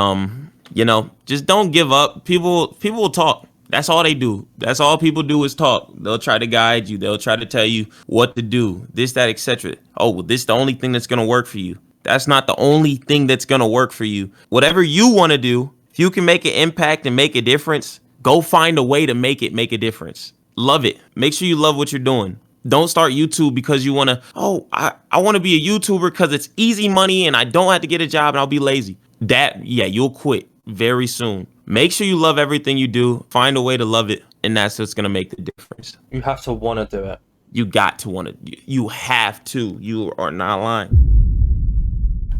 you know, just don't give up. People will talk. That's all they do. That's all people do is talk. They'll try to guide you. They'll try to tell you what to do, this, that, etc. Oh, well, this is the only thing that's gonna work for you. That's not the only thing that's gonna work for you. Whatever you want to do, if you can make an impact and make a difference, go find a way to make a difference. Love it. Make sure you love what you're doing. Don't start YouTube because you want to, I want to be a YouTuber because it's easy money and I don't have to get a job and I'll be lazy. You'll quit very soon. Make sure you love everything you do. Find a way to love it, and that's what's going to make the difference. You have to want to do it. You got to want to. You have to. You are not lying.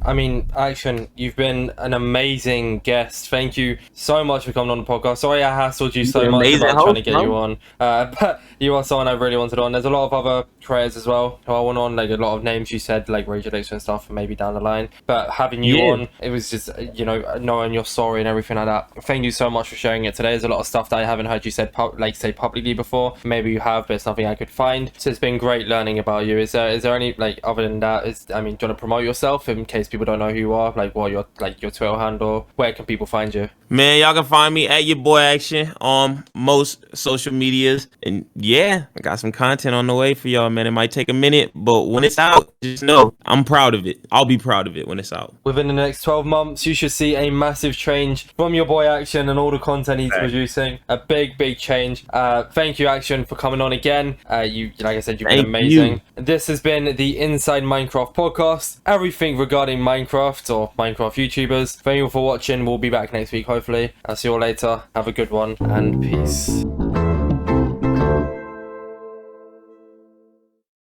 I mean, Action, you've been an amazing guest. Thank you so much for coming on the podcast. Sorry I hassled you so much about trying to get you on. But you are someone I really wanted on. There's a lot of other creators as well who I want on, like a lot of names you said, like Rage Addiction and stuff, maybe down the line. But having you on, it was just, you know, knowing your story and everything like that. Thank you so much for sharing it today. There's a lot of stuff that I haven't heard you say publicly before. Maybe you have, but it's nothing I could find. So it's been great learning about you. Is there any, like, other than that, do you want to promote yourself in case people don't know who you are, like what your Twitter handle? Where can people find you? Man, y'all can find me at YaBoiAction on most social medias. And yeah, I got some content on the way for y'all, man. It might take a minute, but when it's out, just know I'm proud of it. I'll be proud of it when it's out. Within the next 12 months, you should see a massive change from YaBoiAction and all the content he's producing. A big change. Thank you, Action, for coming on again. You, like I said, you've been amazing. This has been the Inside Minecraft podcast. Everything regarding Minecraft or Minecraft YouTubers. Thank you all for watching. We'll be back next week, hopefully. I'll see you all later. Have a good one, and peace.